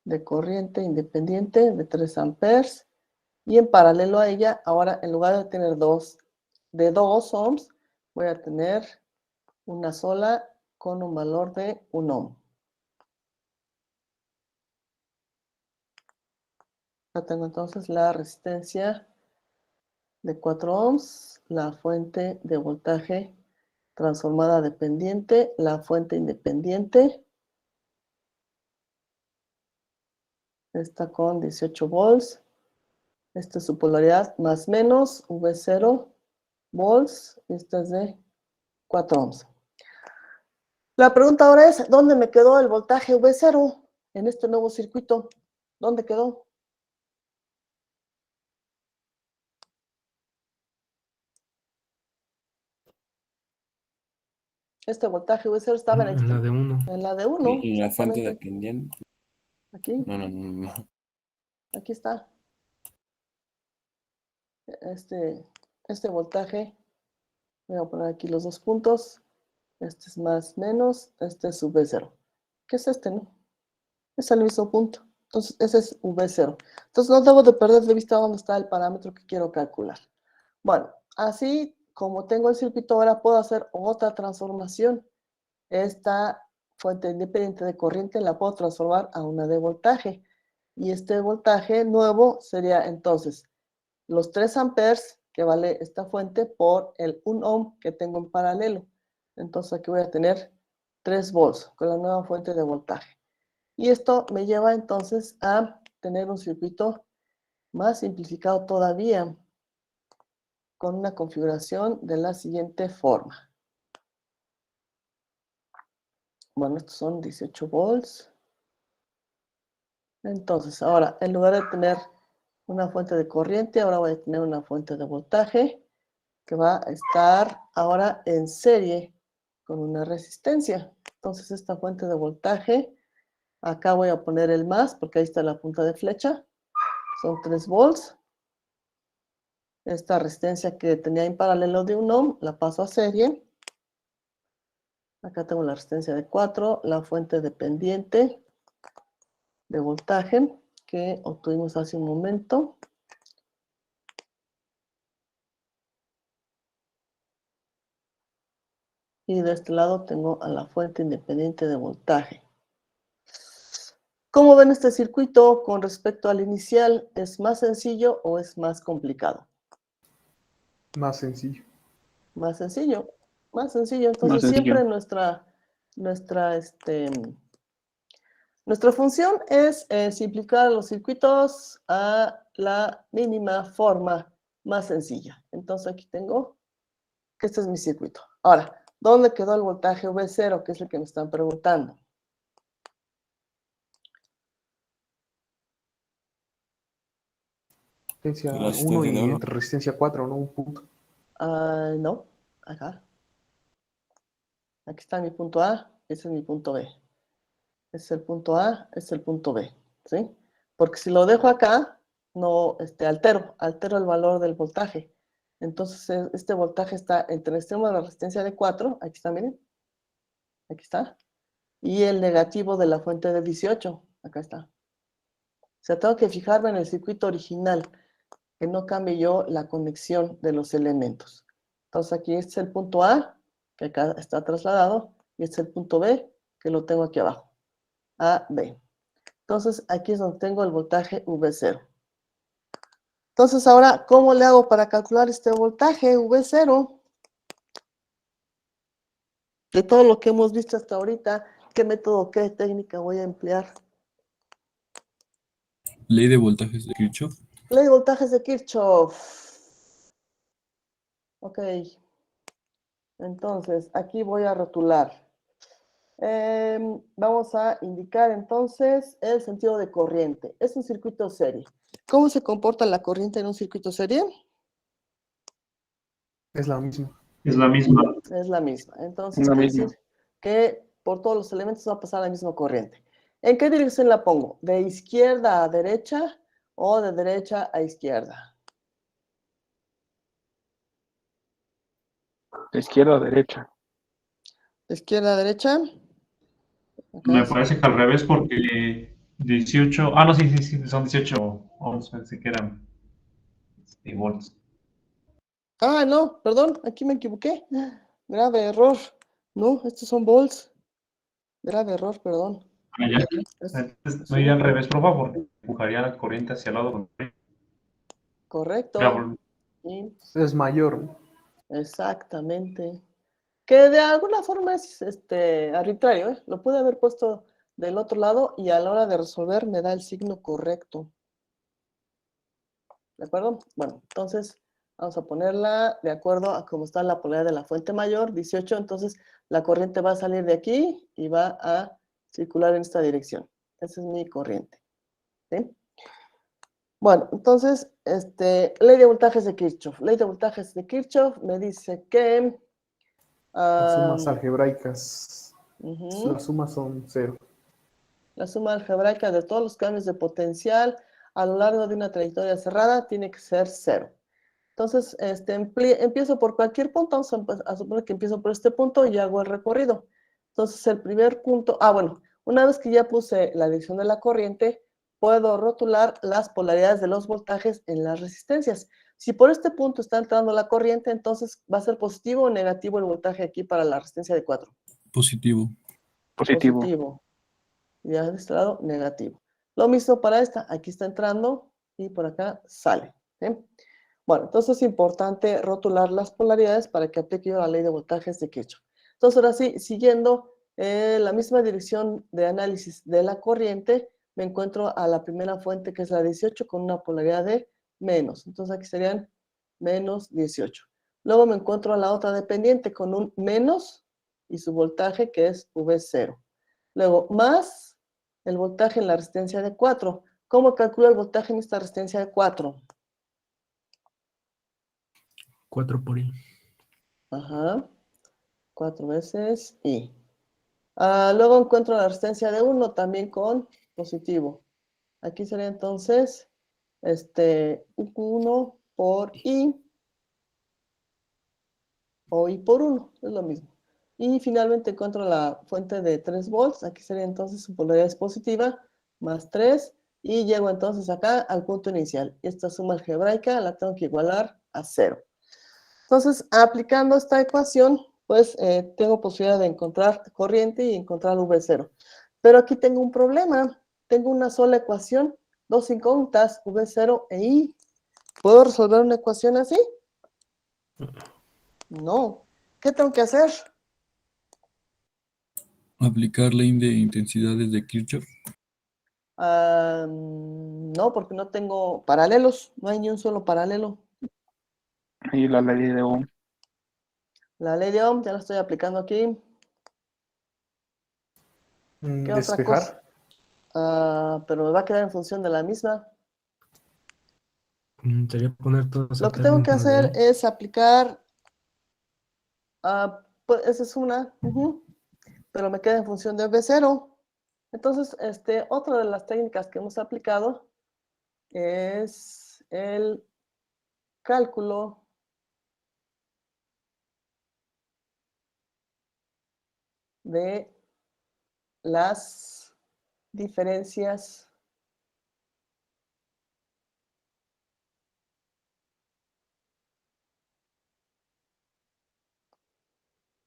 de corriente independiente de 3 amperes y en paralelo a ella, ahora en lugar de tener de 2 ohms, voy a tener una sola con un valor de 1 ohm. Ya tengo entonces la resistencia de 4 ohms, la fuente de voltaje transformada dependiente, la fuente independiente, esta con 18 volts, Esta es su polaridad más menos V0 volts. Y esta es de 4 ohms. La pregunta ahora es, ¿dónde me quedó el voltaje V0 en este nuevo circuito? ¿Dónde quedó? Este voltaje V0 estaba En la de 1. en la de 1. Y la fuente exactamente. dependiente. Aquí, No. aquí está. Este voltaje, voy a poner aquí los dos puntos. Este es más menos, este es V0. ¿Qué es este, no? Es el mismo punto. Entonces, ese es V0. Entonces, no debo de perder de vista dónde está el parámetro que quiero calcular. Bueno, así como tengo el circuito, ahora puedo hacer otra transformación. Esta fuente independiente de corriente la puedo transformar a una de voltaje. Y este voltaje nuevo sería entonces los 3 amperes que vale esta fuente por el 1 ohm que tengo en paralelo. Entonces aquí voy a tener 3 volts con la nueva fuente de voltaje. Y esto me lleva entonces a tener un circuito más simplificado todavía, con una configuración de la siguiente forma. Bueno, estos son 18 volts. Entonces, ahora, en lugar de tener una fuente de corriente, ahora voy a tener una fuente de voltaje que va a estar ahora en serie con una resistencia. Entonces, esta fuente de voltaje, acá voy a poner el más, porque ahí está la punta de flecha. Son 3 volts. Esta resistencia que tenía en paralelo de 1 ohm, la paso a serie. Acá tengo la resistencia de 4, la fuente dependiente de voltaje que obtuvimos hace un momento. Y de este lado tengo a la fuente independiente de voltaje. ¿Cómo ven este circuito con respecto al inicial? ¿Es más sencillo o es más complicado? Más sencillo. Más sencillo. Más sencillo. Entonces Más sencillo. siempre nuestra función es simplificar los circuitos a la mínima forma más sencilla. Entonces aquí tengo que este es mi circuito. Ahora, ¿dónde quedó el voltaje V0? Que es el que me están preguntando. Resistencia ¿La 1 resistencia y de 1? entre resistencia 4, ¿no? Un punto. No, acá. Aquí está mi punto A, ese es mi punto B. Este es el punto A, este es el punto B, ¿sí? Porque si lo dejo acá, no altero el valor del voltaje. Entonces, este voltaje está entre el extremo de la resistencia de 4, aquí está, miren. Aquí está. Y el negativo de la fuente de 18, acá está. O sea, tengo que fijarme en el circuito original, que no cambie yo la conexión de los elementos. Entonces aquí este es el punto A, que acá está trasladado, y este es el punto B, que lo tengo aquí abajo. A, B. Entonces aquí es donde tengo el voltaje V0. Entonces ahora, ¿cómo le hago para calcular este voltaje V0? De todo lo que hemos visto hasta ahorita, ¿qué método, qué técnica voy a emplear? Ley de voltajes de Kirchhoff. Ley de voltajes de Kirchhoff. Ok. Entonces, aquí voy a rotular. Vamos a indicar entonces el sentido de corriente. Es un circuito serie. ¿Cómo se comporta la corriente en un circuito serie? Es la misma. Es la misma. Es la misma. Entonces, La quiere misma. decir que por todos los elementos va a pasar la misma corriente. ¿En qué dirección la pongo? ¿De izquierda a derecha o de derecha a izquierda? De izquierda a derecha. ¿De izquierda a derecha? Acá Me es- parece que al revés porque 18... Ah, no, sí, son 18 ohms, pensé que eran volts. Ah, no, perdón, aquí me equivoqué. Grave error. No, estos son volts. Grave error, perdón. Ah, ya. Es- Entonces, no sí, iría al revés, profa, porque empujaría la corriente hacia el lado contrario. correcto. Y Es mayor. exactamente. Que de alguna forma es arbitrario, ¿eh? Lo pude haber puesto del otro lado y a la hora de resolver me da el signo correcto. ¿De acuerdo? Bueno, entonces vamos a ponerla de acuerdo a cómo está la polaridad de la fuente mayor, 18. Entonces la corriente va a salir de aquí y va a circular en esta dirección. Esa es mi corriente. ¿Sí? Bueno, entonces, ley de voltajes de Kirchhoff. Ley de voltajes de Kirchhoff me dice que... Las sumas algebraicas. Ujú. Las sumas son 0. La suma algebraica de todos los cambios de potencial a lo largo de una trayectoria cerrada tiene que ser 0. Entonces, empiezo por cualquier punto. Vamos a suponer que empiezo por este punto y hago el recorrido. Entonces, el primer punto... bueno, una vez que ya puse la dirección de la corriente, puedo rotular las polaridades de los voltajes en las resistencias. Si por este punto está entrando la corriente, entonces va a ser positivo o negativo el voltaje aquí para la resistencia de 4. Positivo. Positivo. Y de este lado, negativo. Lo mismo para esta. Aquí está entrando y por acá sale. ¿Sí? Bueno, entonces es importante rotular las polaridades para que aplique yo la ley de voltajes de Kirchhoff. Entonces, ahora sí, siguiendo la misma dirección de análisis de la corriente, me encuentro a la primera fuente, que es la 18, con una polaridad de menos. Entonces, aquí serían menos 18. Luego me encuentro a la otra dependiente con un menos y su voltaje, que es V0. Luego, más el voltaje en la resistencia de 4. ¿Cómo calculo el voltaje en esta resistencia de 4? 4 por I. Ajá. 4 veces I. Luego encuentro la resistencia de 1 también con positivo. Aquí sería entonces U1 por I o I por 1, es lo mismo. Y finalmente encuentro la fuente de 3 volts. Aquí sería entonces su polaridad es positiva, más 3. Y llego entonces acá al punto inicial. Y esta suma algebraica la tengo que igualar a 0. Entonces, aplicando esta ecuación, pues tengo posibilidad de encontrar corriente y encontrar V0. Pero aquí tengo un problema. Tengo una sola ecuación, dos incógnitas, V0 e I. ¿Puedo resolver una ecuación así? No. ¿Qué tengo que hacer? Aplicar ley de intensidades de Kirchhoff. No, porque no tengo paralelos. No hay ni un solo paralelo. Y la ley de Ohm. La ley de Ohm ya la estoy aplicando aquí. ¿Qué otra cosa? Pero me va a quedar en función de la misma. Sería poner todos Lo al que tengo que término de hacer I. es aplicar, pues esa es una, pero me queda en función de V0. Entonces, otra de las técnicas que hemos aplicado es el cálculo de las diferencias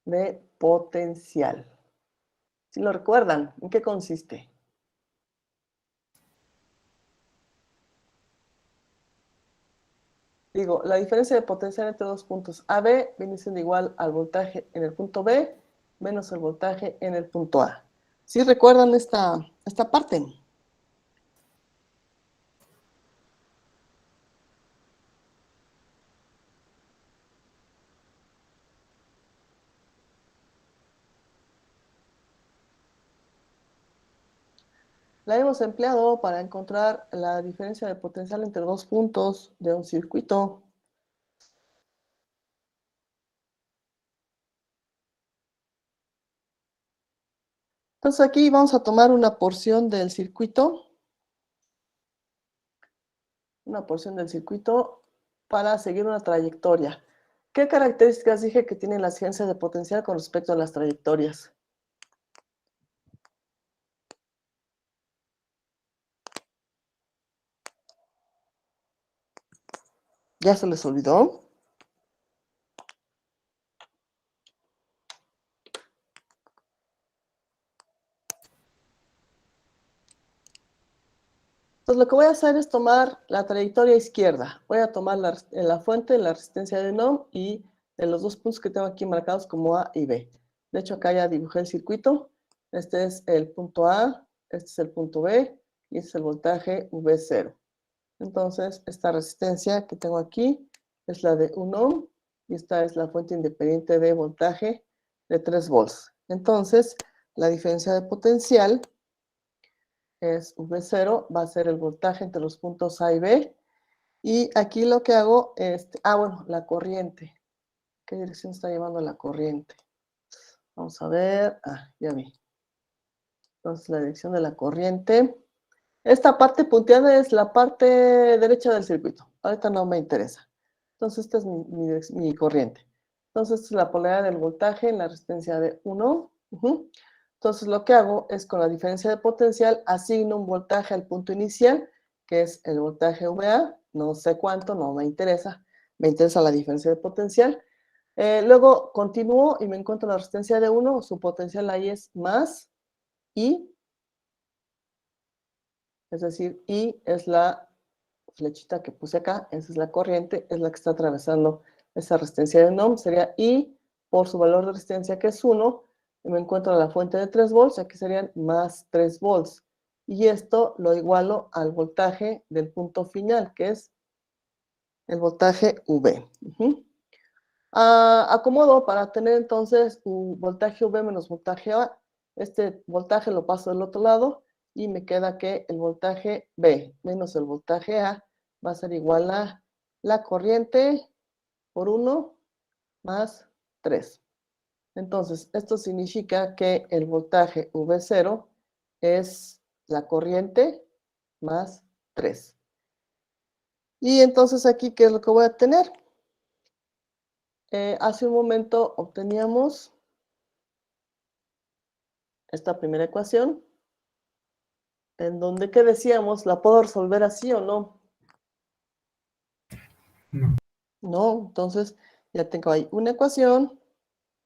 de potencial. Si lo recuerdan, ¿en qué consiste? Digo, la diferencia de potencial entre dos puntos AB viene siendo igual al voltaje en el punto B menos el voltaje en el punto A. ¿Sí recuerdan esta parte? La hemos empleado para encontrar la diferencia de potencial entre dos puntos de un circuito. Entonces aquí vamos a tomar una porción del circuito. Para seguir una trayectoria. ¿Qué características dije que tienen las ciencias de potencial con respecto a las trayectorias? ¿Ya se les olvidó? Entonces lo que voy a hacer es tomar la trayectoria izquierda. Voy a tomar la fuente, la resistencia de Ohm y de los dos puntos que tengo aquí marcados como A y B. De hecho, acá ya dibujé el circuito. Este es el punto A, este es el punto B y este es el voltaje V0. Entonces, esta resistencia que tengo aquí es la de 1 ohm y esta es la fuente independiente de voltaje de 3 volts. Entonces, la diferencia de potencial es V0, va a ser el voltaje entre los puntos A y B. Y aquí lo que hago es, bueno, la corriente. ¿Qué dirección está llevando la corriente? Vamos a ver, ya vi. Entonces, la dirección de la corriente. Esta parte punteada es la parte derecha del circuito. Ahorita no me interesa. Entonces, esta es mi corriente. Entonces, esta es la polaridad del voltaje en la resistencia de 1. Entonces, lo que hago es con la diferencia de potencial, asigno un voltaje al punto inicial, que es el voltaje VA. No sé cuánto, no me interesa. Me interesa la diferencia de potencial. Luego continúo y me encuentro la resistencia de 1. Su potencial ahí es más I. Es decir, I es la flechita que puse acá, esa es la corriente, es la que está atravesando esa resistencia de 1 ohm, sería I por su valor de resistencia que es 1, y me encuentro la fuente de 3 volts, aquí serían más 3 volts. Y esto lo igualo al voltaje del punto final, que es el voltaje V. Acomodo para tener entonces un voltaje V menos voltaje A. Este voltaje lo paso del otro lado y me queda que el voltaje B menos el voltaje A va a ser igual a la corriente por 1 más 3. Entonces, esto significa que el voltaje V0 es la corriente más 3. Y entonces aquí, ¿qué es lo que voy a tener? Hace un momento obteníamos esta primera ecuación, en donde, ¿qué decíamos? ¿La puedo resolver así o no? No, entonces ya tengo ahí una ecuación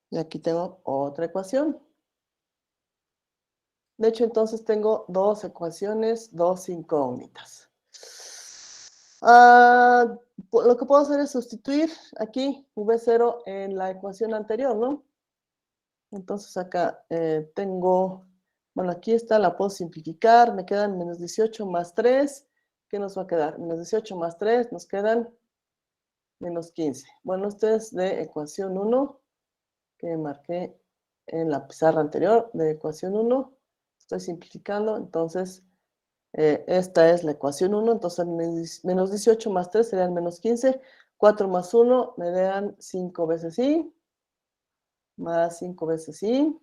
y aquí tengo otra ecuación. De hecho, entonces tengo dos ecuaciones, dos incógnitas. Lo que puedo hacer es sustituir aquí V0 en la ecuación anterior, ¿no? Entonces acá tengo, bueno, aquí está, la puedo simplificar, me quedan menos 18 más 3. ¿Qué nos va a quedar? Menos 18 más 3, nos quedan menos 15. Bueno, esto es de ecuación 1, que marqué en la pizarra anterior, de ecuación 1. Estoy simplificando, entonces esta es la ecuación 1, entonces menos 18 más 3 serían menos 15. 4 más 1 me dan 5 veces I, más 5 veces I.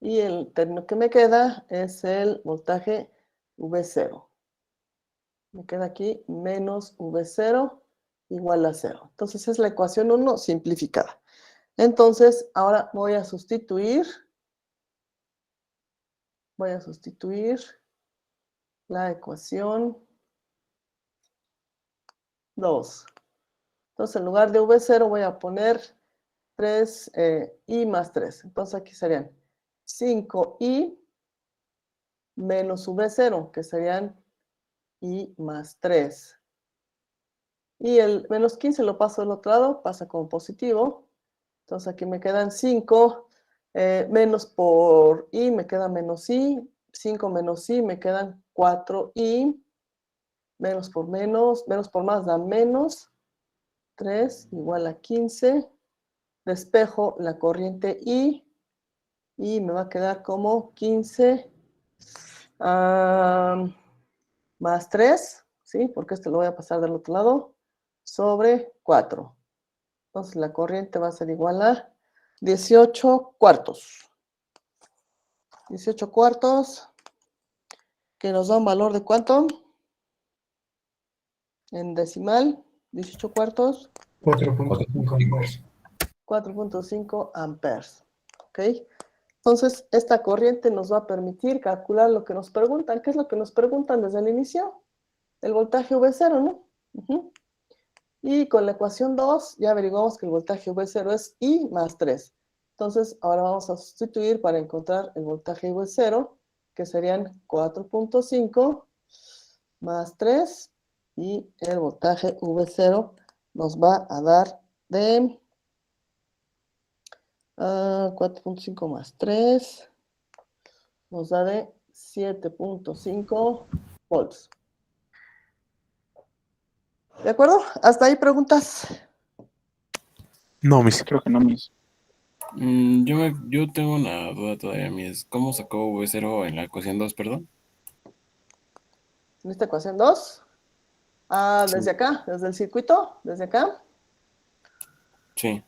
Y el término que me queda es el voltaje V0. Me queda aquí menos V0 igual a 0. Entonces es la ecuación 1 simplificada. Entonces ahora voy a sustituir la ecuación 2. Entonces en lugar de V0 voy a poner 3i más 3. Entonces aquí serían 5i menos V0, que serían i más 3. Y el menos 15 lo paso del otro lado, pasa como positivo. Entonces aquí me quedan 5, menos por i me queda menos i, 5 menos i me quedan 4i, menos por más da menos, 3 igual a 15. Despejo la corriente i y me va a quedar como 15 más 3, ¿sí? Porque esto lo voy a pasar del otro lado, sobre 4. Entonces la corriente va a ser igual a 18 cuartos. 18 cuartos, que nos da un valor de ¿cuánto? En decimal, 18 cuartos. 4.5 amperes. 4.5 amperes. ¿Ok? Entonces, esta corriente nos va a permitir calcular lo que nos preguntan. ¿Qué es lo que nos preguntan desde el inicio? El voltaje V0, ¿no? Y con la ecuación 2 ya averiguamos que el voltaje V0 es I más 3. Entonces, ahora vamos a sustituir para encontrar el voltaje V0, que serían 4.5 más 3. Y el voltaje V0 nos va a dar de 4.5 más 3. Nos da de 7.5 volts. ¿De acuerdo? ¿Hasta ahí preguntas? No, mis. Creo que no, mis. Yo tengo una duda todavía, mis. ¿Cómo sacó V0 en la ecuación 2, perdón? En esta ecuación 2. Desde acá, desde el circuito, desde acá. Sí.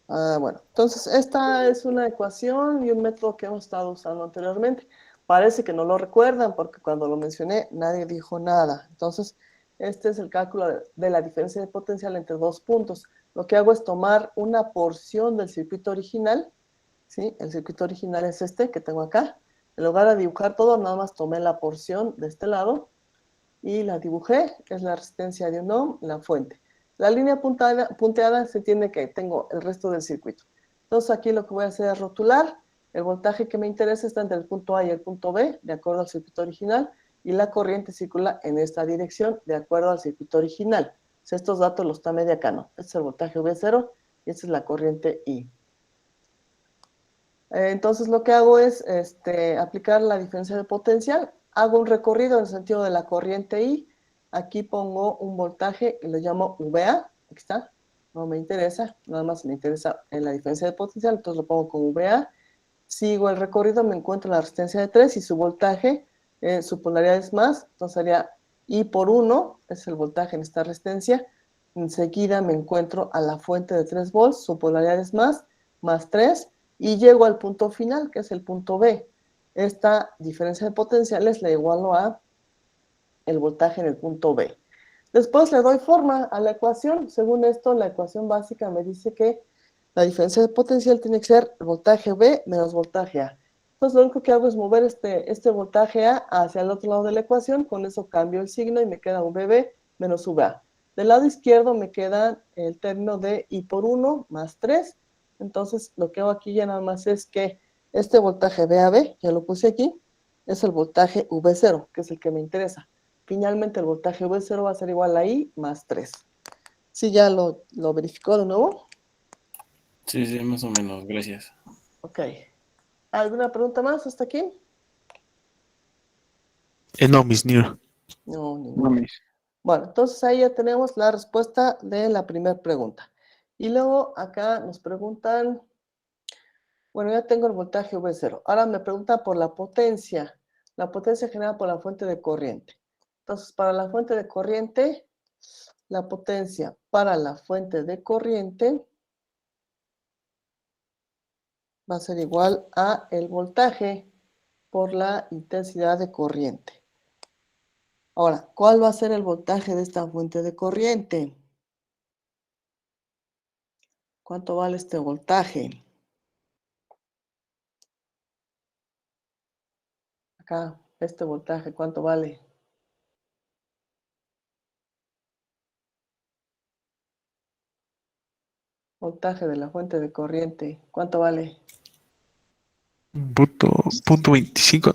Bueno, entonces esta es una ecuación y un método que hemos estado usando anteriormente. Parece que no lo recuerdan porque cuando lo mencioné nadie dijo nada. Entonces, este es el cálculo de la diferencia de potencial entre dos puntos. Lo que hago es tomar una porción del circuito original, ¿sí? El circuito original es este que tengo acá. En lugar de dibujar todo, nada más tomé la porción de este lado y la dibujé. Es la resistencia de 1 ohm, la fuente. La línea punteada se entiende que tengo el resto del circuito. Entonces aquí lo que voy a hacer es rotular. El voltaje que me interesa está entre el punto A y el punto B, de acuerdo al circuito original, y la corriente circula en esta dirección, de acuerdo al circuito original. Si estos datos los tomé de acá, ¿no? Este es el voltaje V0 y esta es la corriente I. Entonces lo que hago es aplicar la diferencia de potencial. Hago un recorrido en el sentido de la corriente I. Aquí pongo un voltaje y lo llamo VA. Aquí está. No me interesa, nada más me interesa en la diferencia de potencial, entonces lo pongo con VA. Sigo el recorrido, me encuentro la resistencia de 3 y su voltaje, su polaridad es más, entonces sería I por 1, es el voltaje en esta resistencia. Enseguida me encuentro a la fuente de 3 volts, su polaridad es más 3, y llego al punto final, que es el punto B. Esta diferencia de potenciales la igualo a el voltaje en el punto B. Después le doy forma a la ecuación. Según esto, la ecuación básica me dice que la diferencia de potencial tiene que ser voltaje B menos voltaje A. Entonces lo único que hago es mover este voltaje A hacia el otro lado de la ecuación. Con eso cambio el signo y me queda un VB menos VA. Del lado izquierdo me queda el término de I por 1 más 3. Entonces lo que hago aquí ya nada más es que este voltaje VAB, ya lo puse aquí, es el voltaje V0, que es el que me interesa. Finalmente el voltaje V0 va a ser igual a I más 3. ¿Sí ya lo verificó de nuevo? Sí, sí, más o menos, gracias. Ok. ¿Alguna pregunta más hasta aquí? No, mis, ni una. No, No, ninguna. mis. Bueno, entonces ahí ya tenemos la respuesta de la primera pregunta. Y luego acá nos preguntan, bueno, ya tengo el voltaje V0. Ahora me pregunta por la potencia generada por la fuente de corriente. Entonces, para la fuente de corriente, la potencia para la fuente de corriente va a ser igual a el voltaje por la intensidad de corriente. Ahora, ¿cuál va a ser el voltaje de esta fuente de corriente? ¿Cuánto vale este voltaje? Acá, este voltaje, ¿cuánto vale? Voltaje de la fuente de corriente, ¿cuánto vale? Punto 25.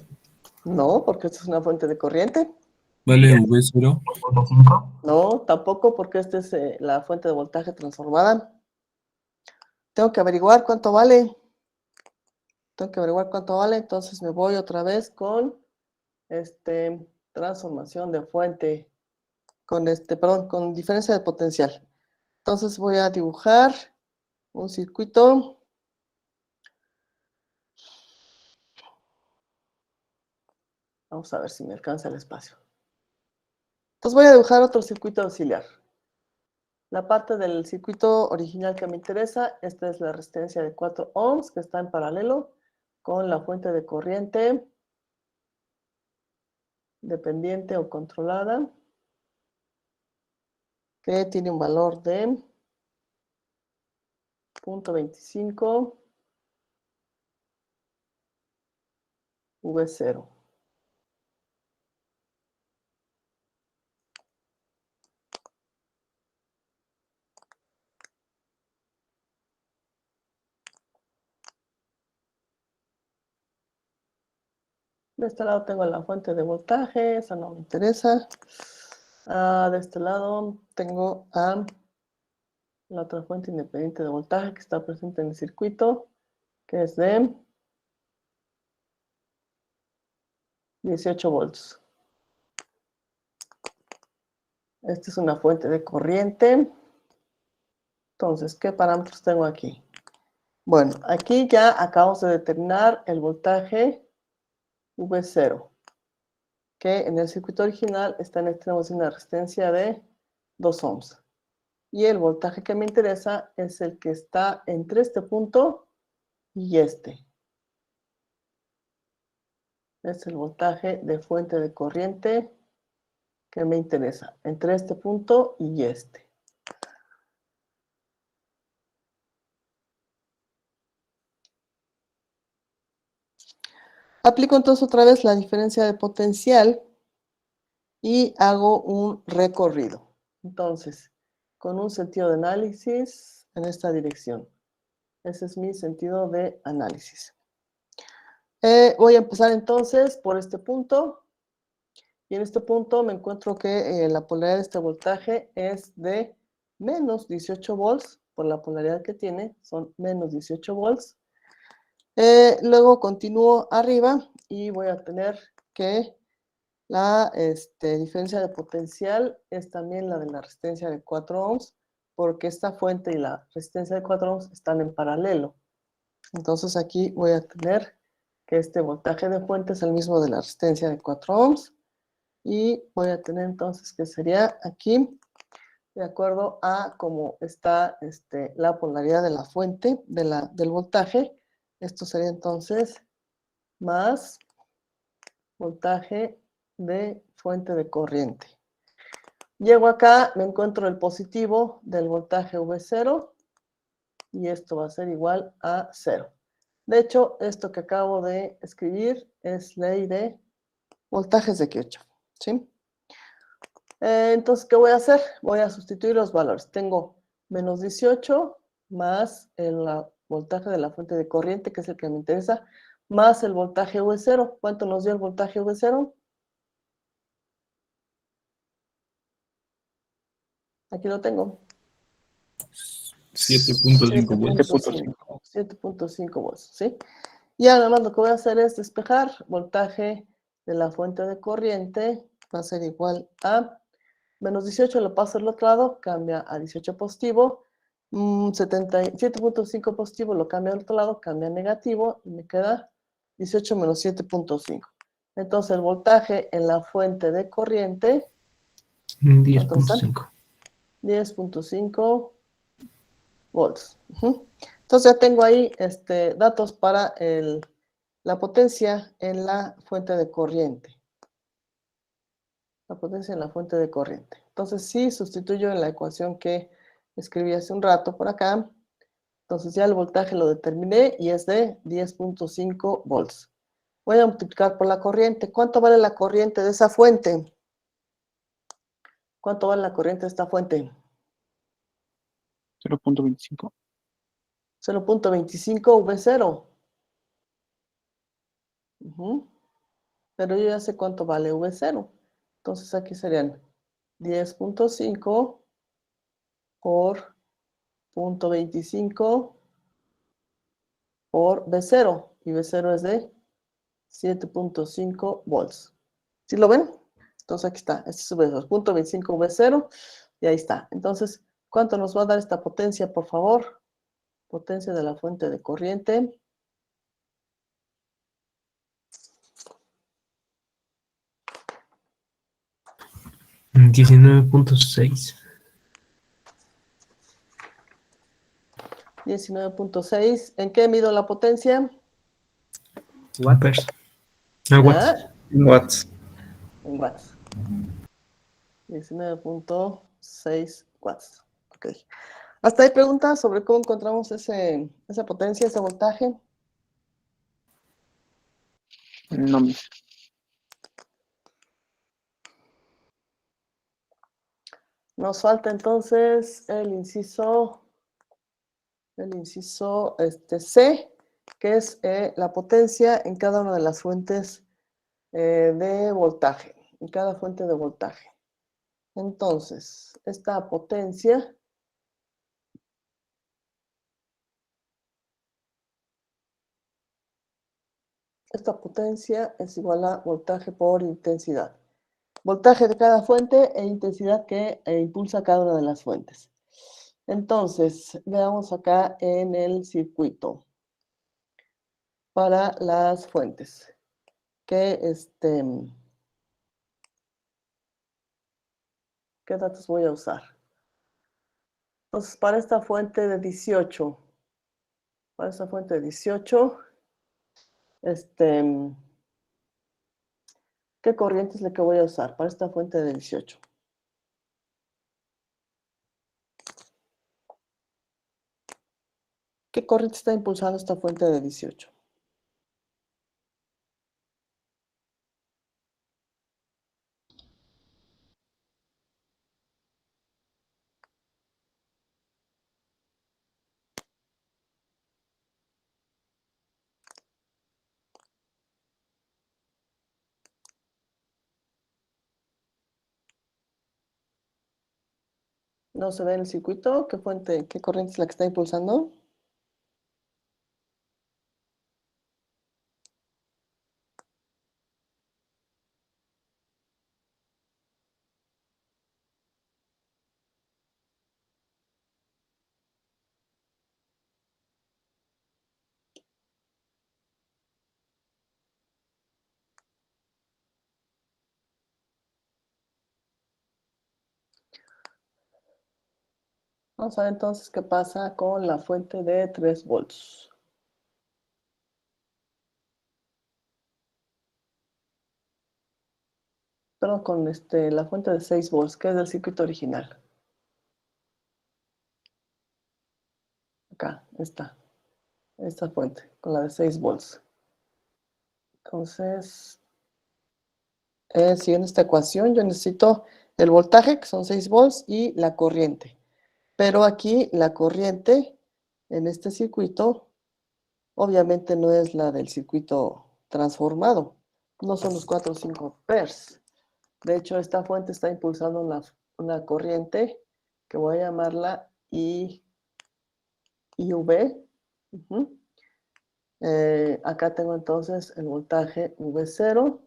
No, porque esta es una fuente de corriente. Vale V0. No, tampoco, porque esta es la fuente de voltaje transformada. Tengo que averiguar cuánto vale. Entonces me voy otra vez con transformación de fuente, con diferencia de potencial. Entonces voy a dibujar un circuito. Vamos a ver si me alcanza el espacio. Entonces voy a dibujar otro circuito auxiliar. La parte del circuito original que me interesa, esta es la resistencia de 4 ohms que está en paralelo con la fuente de corriente dependiente o controlada, que tiene un valor de 0.25 V0. De este lado tengo la fuente de voltaje, esa no me interesa. De este lado tengo la otra fuente independiente de voltaje que está presente en el circuito, que es de 18 volts. Esta es una fuente de corriente. Entonces, ¿qué parámetros tengo aquí? Bueno, aquí ya acabamos de determinar el voltaje V0, que en el circuito original está en tenemos una resistencia de 2 ohms. Y el voltaje que me interesa es el que está entre este punto y este. Es el voltaje de fuente de corriente que me interesa, entre este punto y este. Aplico entonces otra vez la diferencia de potencial y hago un recorrido. Entonces, con un sentido de análisis en esta dirección. Ese es mi sentido de análisis. Voy a empezar entonces por este punto. Y en este punto me encuentro que la polaridad de este voltaje es de menos 18 volts, por la polaridad que tiene, son menos 18 volts. Luego continúo arriba y voy a tener que la diferencia de potencial es también la de la resistencia de 4 ohms, porque esta fuente y la resistencia de 4 ohms están en paralelo. Entonces aquí voy a tener que este voltaje de fuente es el mismo de la resistencia de 4 ohms. Y voy a tener entonces que sería aquí, de acuerdo a cómo está la polaridad de la fuente, del voltaje. Esto sería entonces más voltaje de fuente de corriente. Llego acá, me encuentro el positivo del voltaje V0 y esto va a ser igual a 0. De hecho, esto que acabo de escribir es ley de voltajes de Kirchhoff, ¿sí? Entonces, ¿qué voy a hacer? Voy a sustituir los valores. Tengo menos 18 más el voltaje de la fuente de corriente, que es el que me interesa, más el voltaje V0. ¿Cuánto nos dio el voltaje V0? Aquí lo tengo. 7.5 volts. 7.5 volts, ¿sí? Y ahora más lo que voy a hacer es despejar. Voltaje de la fuente de corriente va a ser igual a menos 18, lo paso al otro lado, cambia a 18 positivo. 7.5 positivo lo cambia al otro lado, cambia a negativo y me queda 18 menos 7.5. Entonces el voltaje en la fuente de corriente 10.5. 10.5 volts. Entonces ya tengo ahí datos para la potencia en la fuente de corriente. La potencia en la fuente de corriente. Entonces, si sustituyo en la ecuación que escribí hace un rato por acá, entonces ya el voltaje lo determiné y es de 10.5 volts. Voy a multiplicar por la corriente. ¿Cuánto vale la corriente de esa fuente? ¿Cuánto vale la corriente de esta fuente? 0.25. 0.25 V0. Pero yo ya sé cuánto vale V0. Entonces aquí serían 10.5 por 0.25 por V0. Y V0 es de 7.5 volts. ¿Sí lo ven? Entonces aquí está. Este es V0. 0.25 V0. Y ahí está. Entonces, ¿cuánto nos va a dar esta potencia, por favor? Potencia de la fuente de corriente. Mm, 19.6. 19.6. ¿En qué mido la potencia? Amperes. Watts. ¿Ah? Watts. En watts. 19.6 watts. Ok. ¿Hasta ahí preguntas sobre cómo encontramos esa potencia, ese voltaje? No, Nos falta entonces el inciso C, que es la potencia en cada una de las fuentes de voltaje, en cada fuente de voltaje. Entonces, esta potencia es igual a voltaje por intensidad. voltaje de cada fuente e intensidad que impulsa cada una de las fuentes. Entonces, veamos acá en el circuito para las fuentes. ¿Qué datos voy a usar? Entonces, para esta fuente de 18, ¿qué corriente es la que voy a usar para esta fuente de 18? ¿Qué corriente está impulsando esta fuente de 18? ¿No se ve en el circuito? ¿Qué corriente es la que está impulsando? Vamos a ver entonces qué pasa con la fuente de 3 volts. Perdón, con la fuente de 6 volts, que es del circuito original. Acá está, esta fuente, con la de 6 volts. Entonces, siguiendo esta ecuación, yo necesito el voltaje, que son 6 volts, y la corriente. Pero aquí la corriente en este circuito, obviamente no es la del circuito transformado. No son los 4 o 5 amperes. De hecho, esta fuente está impulsando una corriente que voy a llamarla IV. Acá tengo entonces el voltaje V0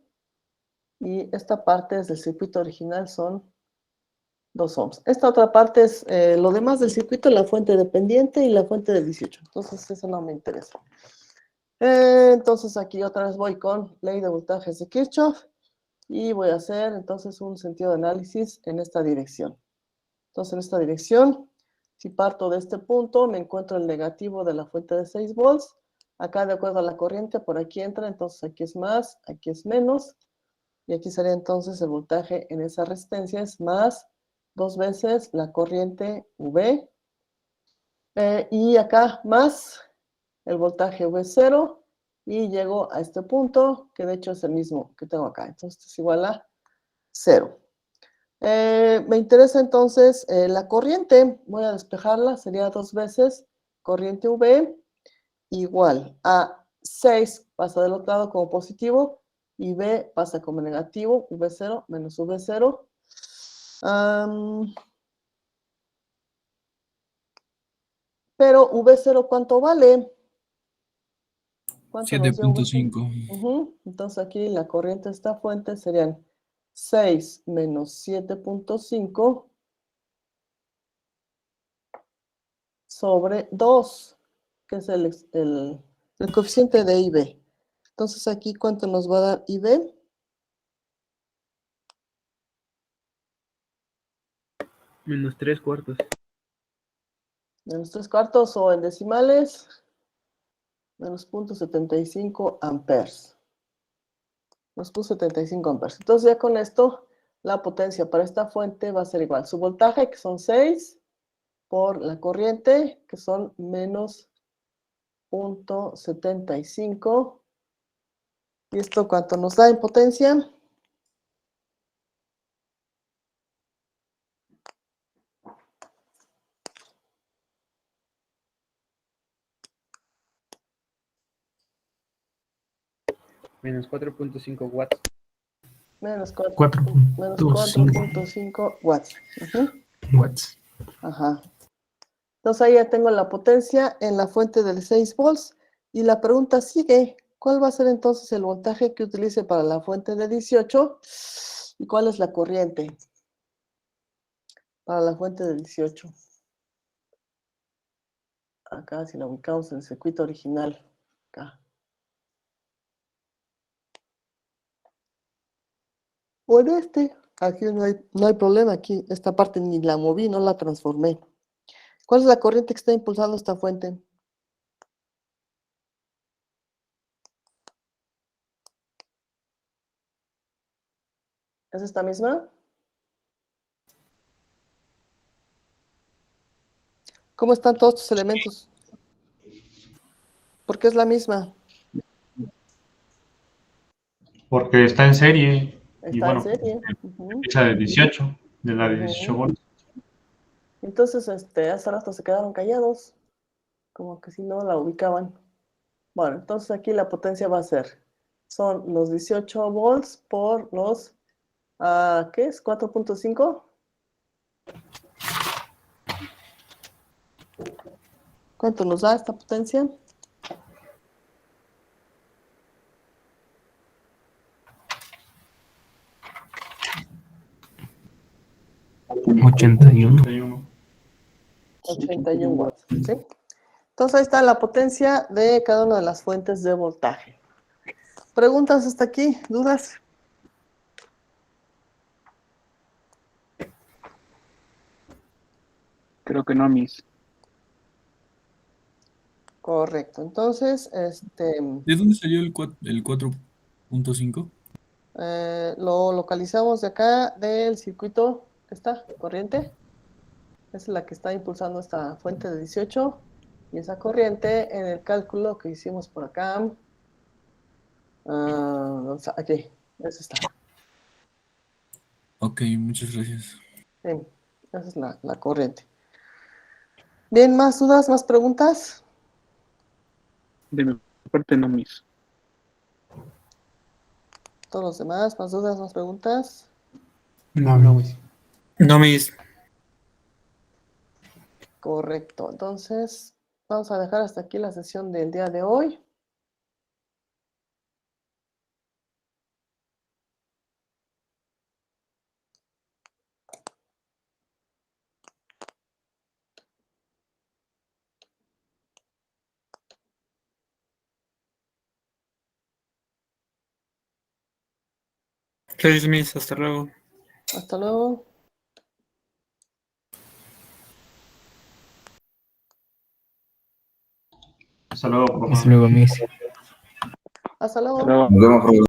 y esta parte es del circuito original, son 2 ohms. Esta otra parte es lo demás del circuito, la fuente dependiente y la fuente de 18. Entonces eso no me interesa. Entonces aquí otra vez voy con ley de voltajes de Kirchhoff y voy a hacer entonces un sentido de análisis en esta dirección. Entonces en esta dirección, si parto de este punto, me encuentro el negativo de la fuente de 6 volts. Acá, de acuerdo a la corriente, por aquí entra, entonces aquí es más, aquí es menos. Y aquí sería entonces el voltaje en esa resistencia es más 2 veces la corriente V. Y acá más el voltaje V0. Y llego a este punto, que de hecho es el mismo que tengo acá. Entonces es igual a 0. Me interesa entonces la corriente. Voy a despejarla, sería 2 veces corriente V igual a 6 pasa del otro lado como positivo y V pasa como negativo, V0 menos V0. Pero V0, ¿cuánto vale? ¿Cuánto nos dio V0? 7.5. Entonces aquí la corriente de esta fuente serían 6 menos 7.5 sobre 2, que es el coeficiente de IB. Entonces aquí, ¿cuánto nos va a dar IB? Menos 3/4. Menos 3/4 o en decimales, menos 0.75 amperes. Menos 0.75 amperes. Entonces ya con esto, la potencia para esta fuente va a ser igual. Su voltaje, que son 6, por la corriente, que son menos 0.75. ¿Y esto cuánto nos da en potencia? Menos 4.5 watts. Menos 4.5 4.5 watts. watts. Ajá. Entonces ahí ya tengo la potencia en la fuente de 6 volts. Y la pregunta sigue, ¿cuál va a ser entonces el voltaje que utilice para la fuente de 18? ¿Y cuál es la corriente para la fuente de 18? Acá, si la ubicamos en el circuito original. Acá. O en este. Aquí no hay problema. Aquí, esta parte ni la moví, no la transformé. ¿Cuál es la corriente que está impulsando esta fuente? ¿Es esta misma? ¿Cómo están todos estos elementos? ¿Por qué es la misma? Porque está en serie. Y Está en bueno, serie. Ujú. fecha de 18, de la de 18 Ujú. volts. Entonces, hace rato se quedaron callados, como que si no la ubicaban. Bueno, entonces aquí la potencia va a ser, son los 18 volts por los, ¿qué es? 4.5. ¿Cuánto nos da esta potencia? $81. 81 watts, ¿sí? Entonces ahí está la potencia de cada una de las fuentes de voltaje. ¿Preguntas hasta aquí? ¿Dudas? Creo que no, Miss. Correcto. Entonces, ¿De dónde salió el 4.5? lo localizamos de acá del circuito que está, corriente. Es la que está impulsando esta fuente de 18. Y esa corriente en el cálculo que hicimos por acá. Aquí, esa está. Ok, muchas gracias. Sí, esa es la corriente. Bien, ¿más dudas, más preguntas? De mi parte no, Miss. Todos los demás, ¿más dudas, más preguntas? No, Miss. No, mis. Correcto. Entonces, vamos a dejar hasta aquí la sesión del día de hoy. Gracias, mis. Hasta luego. Hasta luego. Hasta luego, profe. Hasta luego, Miss. Hasta luego. Pero Nos vemos, profe.